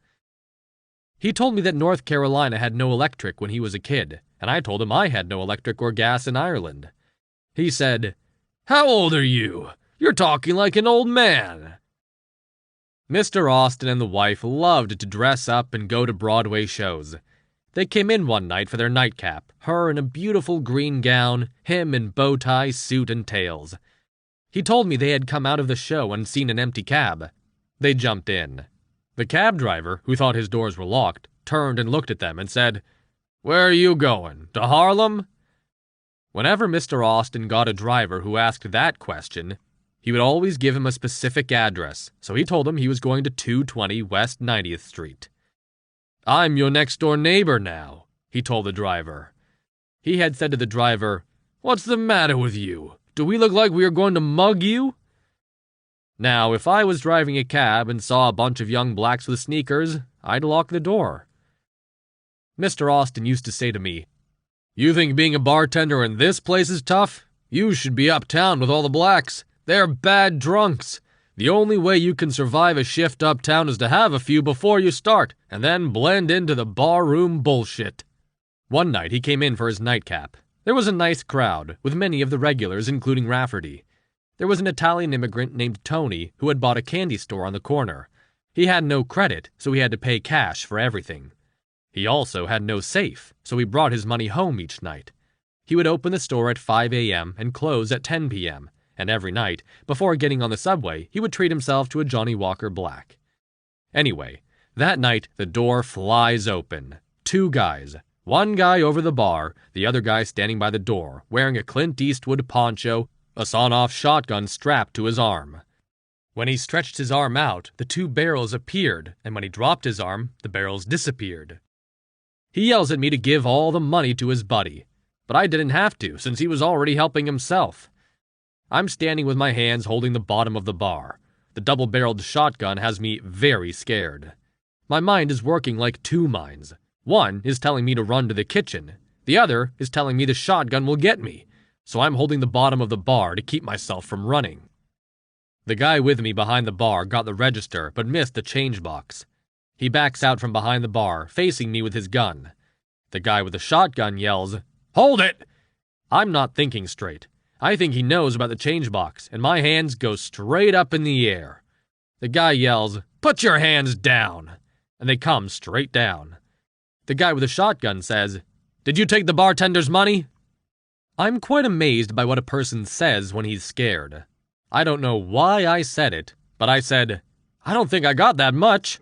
He told me that North Carolina had no electric when he was a kid, and I told him I had no electric or gas in Ireland. He said, "How old are you? You're talking like an old man." Mr. Austin and the wife loved to dress up and go to Broadway shows. They came in one night for their nightcap, her in a beautiful green gown, him in bow tie, suit, and tails. He told me they had come out of the show and seen an empty cab. They jumped in. The cab driver, who thought his doors were locked, turned and looked at them and said, "Where are you going? To Harlem?" Whenever Mr. Austin got a driver who asked that question, he would always give him a specific address, so he told him he was going to 220 West 90th Street. "I'm your next-door neighbor now," he told the driver. He had said to the driver, "What's the matter with you? Do we look like we are going to mug you?" Now, if I was driving a cab and saw a bunch of young blacks with sneakers, I'd lock the door. Mr. Austin used to say to me, "You think being a bartender in this place is tough? You should be uptown with all the blacks. They're bad drunks. The only way you can survive a shift uptown is to have a few before you start, and then blend into the barroom bullshit." One night he came in for his nightcap. There was a nice crowd, with many of the regulars, including Rafferty. There was an Italian immigrant named Tony who had bought a candy store on the corner. He had no credit, so he had to pay cash for everything. He also had no safe, so he brought his money home each night. He would open the store at 5 a.m. and close at 10 p.m., and every night, before getting on the subway, he would treat himself to a Johnny Walker Black. Anyway, that night the door flies open. two guys. One guy over the bar, the other guy standing by the door, wearing a Clint Eastwood poncho, a sawn-off shotgun strapped to his arm. When he stretched his arm out, the two barrels appeared, and when he dropped his arm, the barrels disappeared. He yells at me to give all the money to his buddy, but I didn't have to, since he was already helping himself. I'm standing with my hands holding the bottom of the bar. The double-barreled shotgun has me very scared. My mind is working like two minds. One is telling me to run to the kitchen. The other is telling me the shotgun will get me, so I'm holding the bottom of the bar to keep myself from running. The guy with me behind the bar got the register but missed the change box. He backs out from behind the bar, facing me with his gun. The guy with the shotgun yells, "Hold it!" I'm not thinking straight. I think he knows about the change box, and my hands go straight up in the air. The guy yells, "Put your hands down!" And they come straight down. The guy with the shotgun says, "Did you take the bartender's money?" I'm quite amazed by what a person says when he's scared. I don't know why I said it, but I said, "I don't think I got that much."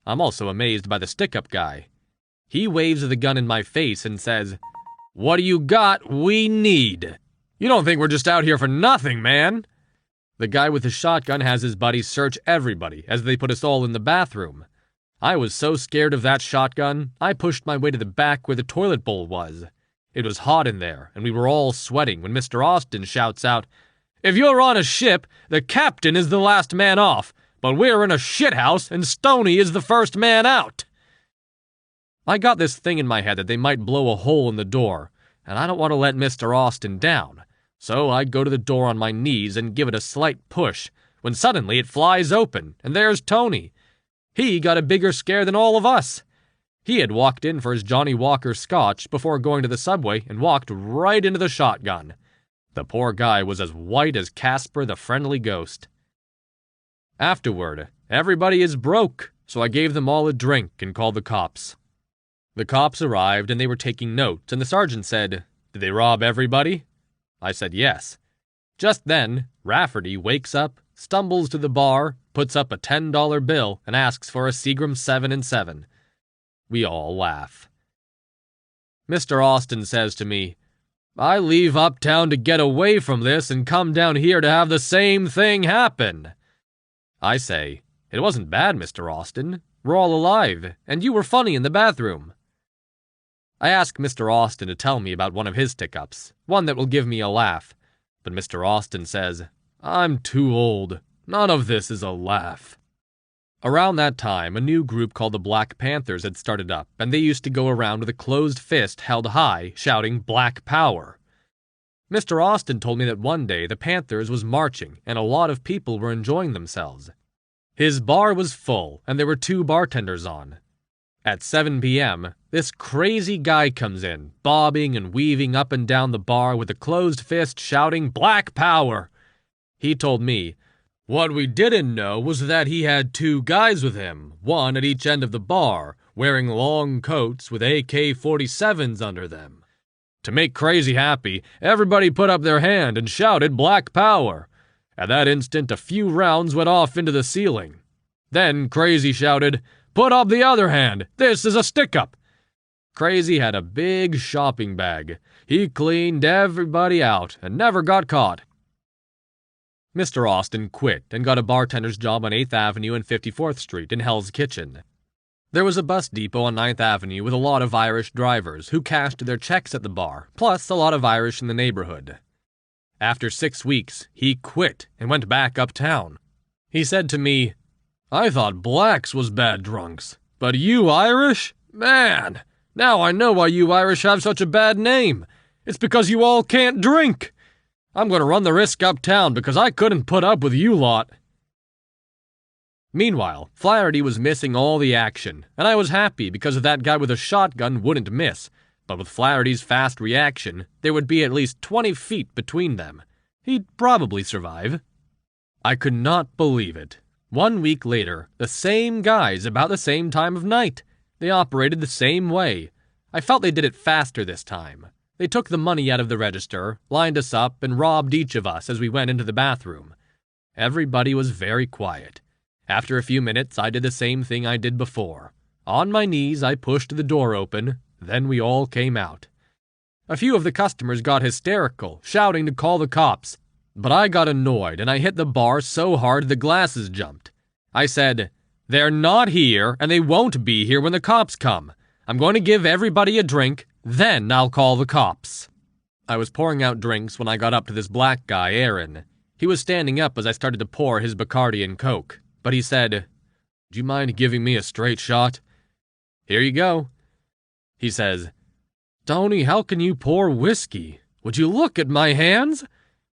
I'm also amazed by the StickUp guy. He waves the gun in my face and says, "What do you got? We need. You don't think we're just out here for nothing, man?" The guy with the shotgun has his buddies search everybody as they put us all in the bathroom. I was so scared of that shotgun, I pushed my way to the back where the toilet bowl was. It was hot in there, and we were all sweating when Mr. Austin shouts out, "If you're on a ship, the captain is the last man off, but we're in a shithouse and Stoney is the first man out." I got this thing in my head that they might blow a hole in the door, and I don't want to let Mr. Austin down, so I go to the door on my knees and give it a slight push, when suddenly it flies open, and there's Tony. He got a bigger scare than all of us. He had walked in for his Johnny Walker scotch before going to the subway and walked right into the shotgun. The poor guy was as white as Casper the Friendly Ghost. Afterward, everybody is broke, so I gave them all a drink and called the cops. The cops arrived and they were taking notes, and the sergeant said, "Did they rob everybody?" I said yes. Just then, Rafferty wakes up, stumbles to the bar, puts up a $10 bill, and asks for a Seagram 7 and 7. We all laugh. Mr. Austin says to me, "I leave uptown to get away from this and come down here to have the same thing happen." I say, "It wasn't bad, Mr. Austin. We're all alive, and you were funny in the bathroom." I ask Mr. Austin to tell me about one of his stick-ups, one that will give me a laugh, but Mr. Austin says, "I'm too old. None of this is a laugh." Around that time, a new group called the Black Panthers had started up, and they used to go around with a closed fist held high, shouting "Black Power." Mr. Austin told me that one day the Panthers was marching, and a lot of people were enjoying themselves. His bar was full, and there were 2 bartenders on. At 7 p.m., this crazy guy comes in, bobbing and weaving up and down the bar with a closed fist shouting "Black Power." He told me, "What we didn't know was that he had 2 guys with him, one at each end of the bar, wearing long coats with AK-47s under them." To make Crazy happy, everybody put up their hand and shouted "Black Power." At that instant, a few rounds went off into the ceiling. Then Crazy shouted, "Put up the other hand! This is a stick-up!" Crazy had a big shopping bag. He cleaned everybody out and never got caught. Mr. Austin quit and got a bartender's job on 8th Avenue and 54th Street in Hell's Kitchen. There was a bus depot on 9th Avenue with a lot of Irish drivers who cashed their checks at the bar, plus a lot of Irish in the neighborhood. After 6 weeks, he quit and went back uptown. He said to me, "I thought blacks was bad drunks, but you Irish? Man, now I know why you Irish have such a bad name. It's because you all can't drink. I'm going to run the risk uptown because I couldn't put up with you lot." Meanwhile, Flaherty was missing all the action, and I was happy because that guy with a shotgun wouldn't miss, but with Flaherty's fast reaction, there would be at least 20 feet between them. He'd probably survive. I could not believe it. 1 week later, the same guys about the same time of night. They operated the same way. I felt they did it faster this time. They took the money out of the register, lined us up, and robbed each of us as we went into the bathroom. Everybody was very quiet. After a few minutes, I did the same thing I did before. On my knees, I pushed the door open, then we all came out. A few of the customers got hysterical, shouting to call the cops, but I got annoyed and I hit the bar so hard the glasses jumped. I said, "They're not here, and they won't be here when the cops come. I'm going to give everybody a drink, then I'll call the cops." I was pouring out drinks when I got up to this black guy, Aaron. He was standing up as I started to pour his Bacardi and Coke, but he said, "Do you mind giving me a straight shot?" "Here you go." He says, "Tony, how can you pour whiskey? Would you look at my hands?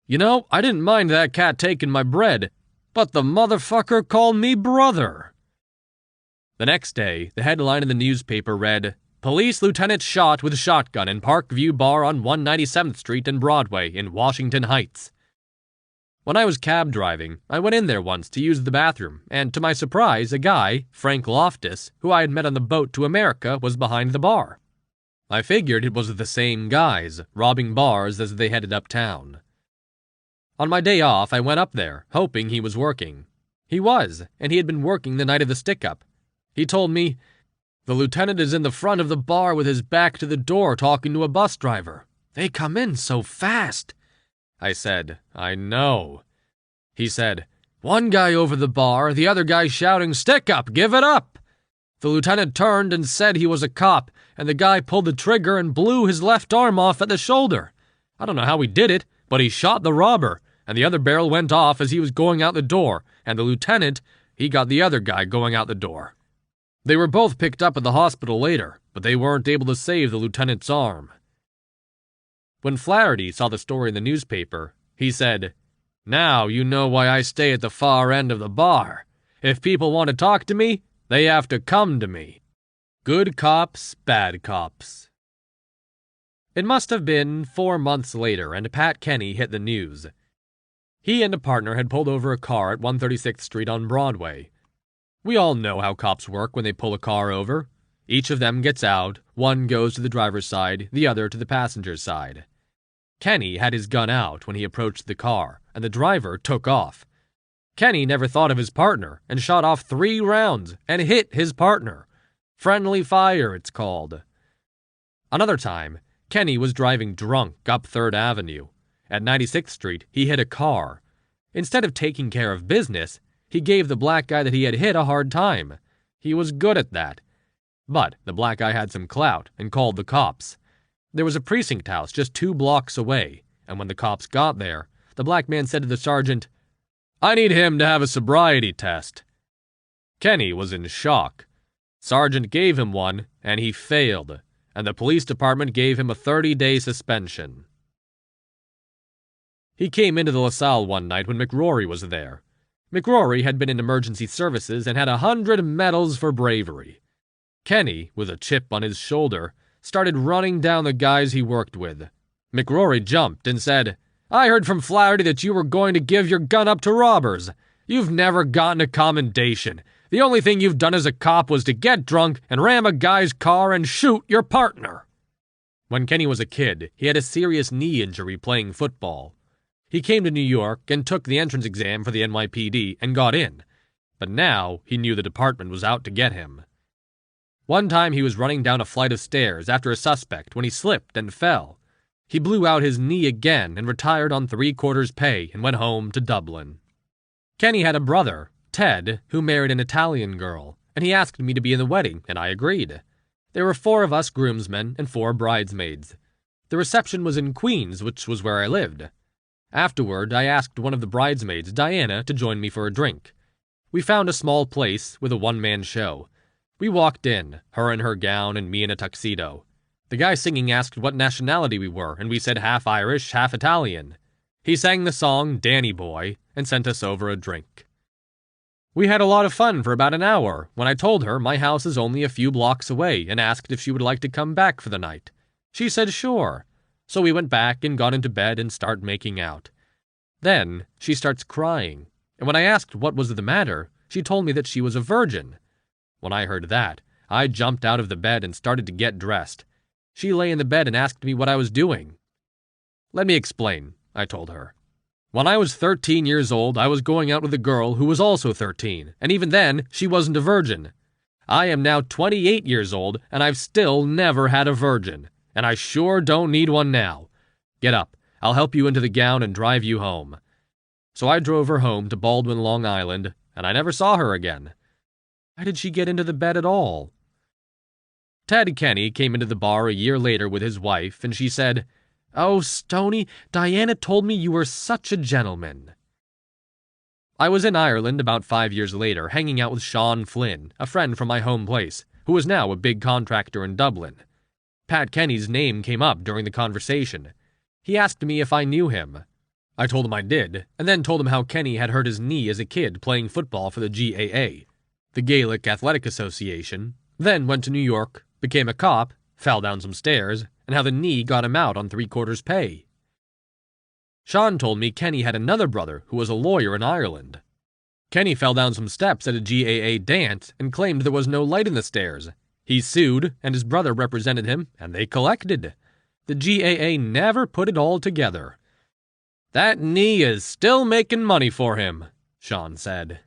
You know, I didn't mind that cat taking my bread, but the motherfucker called me brother." The next day, the headline in the newspaper read, "Police Lieutenant shot with shotgun in Parkview Bar on 197th Street and Broadway in Washington Heights." When I was cab driving, I went in there once to use the bathroom, and to my surprise, a guy, Frank Loftus, who I had met on the boat to America, was behind the bar. I figured it was the same guys, robbing bars as they headed uptown. On my day off, I went up there, hoping he was working. He was, and he had been working the night of the StickUp. He told me, "The lieutenant is in the front of the bar with his back to the door talking to a bus driver. They come in so fast." I said, "I know." He said, "One guy over the bar, the other guy shouting, 'Stick up, give it up!' The lieutenant turned and said he was a cop, and the guy pulled the trigger and blew his left arm off at the shoulder. I don't know how he did it, but he shot the robber, and the other barrel went off as he was going out the door, and the lieutenant, he got the other guy going out the door. They were both picked up at the hospital later, but they weren't able to save the lieutenant's arm." When Flaherty saw the story in the newspaper, he said, "Now you know why I stay at the far end of the bar. If people want to talk to me, they have to come to me." Good cops, bad cops. It must have been 4 months later, and Pat Kenny hit the news. He and a partner had pulled over a car at 136th Street on Broadway. We all know how cops work when they pull a car over. Each of them gets out, one goes to the driver's side, the other to the passenger's side. Kenny had his gun out when he approached the car, and the driver took off. Kenny never thought of his partner and shot off 3 rounds and hit his partner. Friendly fire, it's called. Another time, Kenny was driving drunk up 3rd Avenue. At 96th Street, he hit a car. Instead of taking care of business, he gave the black guy that he had hit a hard time. He was good at that. But the black guy had some clout and called the cops. There was a precinct house just 2 blocks away, and when the cops got there, the black man said to the sergeant, "I need him to have a sobriety test." Kenny was in shock. Sergeant gave him one, and he failed, and the police department gave him a 30-day suspension. He came into the LaSalle one night when McRory was there. McRory had been in emergency services and had 100 medals for bravery. Kenny, with a chip on his shoulder, started running down the guys he worked with. McRory jumped and said, "I heard from Flaherty that you were going to give your gun up to robbers. You've never gotten a commendation. The only thing you've done as a cop was to get drunk and ram a guy's car and shoot your partner." When Kenny was a kid, he had a serious knee injury playing football. He came to New York and took the entrance exam for the NYPD and got in. But now he knew the department was out to get him. One time he was running down a flight of stairs after a suspect when he slipped and fell. He blew out his knee again and retired on 3/4 pay and went home to Dublin. Kenny had a brother, Ted, who married an Italian girl, and he asked me to be in the wedding, and I agreed. There were 4 of us groomsmen and 4 bridesmaids. The reception was in Queens, which was where I lived. Afterward, I asked one of the bridesmaids, Diana, to join me for a drink. We found a small place with a one-man show. We walked in, her in her gown and me in a tuxedo. The guy singing asked what nationality we were, and we said half Irish, half Italian. He sang the song Danny Boy and sent us over a drink. We had a lot of fun for about an hour when I told her my house is only a few blocks away and asked if she would like to come back for the night. She said sure. So we went back and got into bed and started making out. Then she starts crying, and when I asked what was the matter, she told me that she was a virgin. When I heard that, I jumped out of the bed and started to get dressed. She lay in the bed and asked me what I was doing. "Let me explain," I told her. "When I was 13 years old, I was going out with a girl who was also 13, and even then, she wasn't a virgin. I am now 28 years old, and I've still never had a virgin, and I sure don't need one now. Get up. I'll help you into the gown and drive you home. So I drove her home to Baldwin, Long Island, and I never saw her again. Why did she get into the bed at all? Ted Kenny came into the bar a year later with his wife, and she said, "Oh, Stoney, Diana told me you were such a gentleman." I was in Ireland about 5 years later, hanging out with Sean Flynn, a friend from my home place, who was now a big contractor in Dublin. Pat Kenny's name came up during the conversation. He asked me if I knew him. I told him I did, and then told him how Kenny had hurt his knee as a kid playing football for the GAA, the Gaelic Athletic Association, then went to New York, became a cop, fell down some stairs, and how the knee got him out on 3/4 pay. Sean told me Kenny had another brother who was a lawyer in Ireland. Kenny fell down some steps at a GAA dance and claimed there was no light in the stairs. He sued, and his brother represented him, and they collected. The GAA never put it all together. "That knee is still making money for him," Sean said.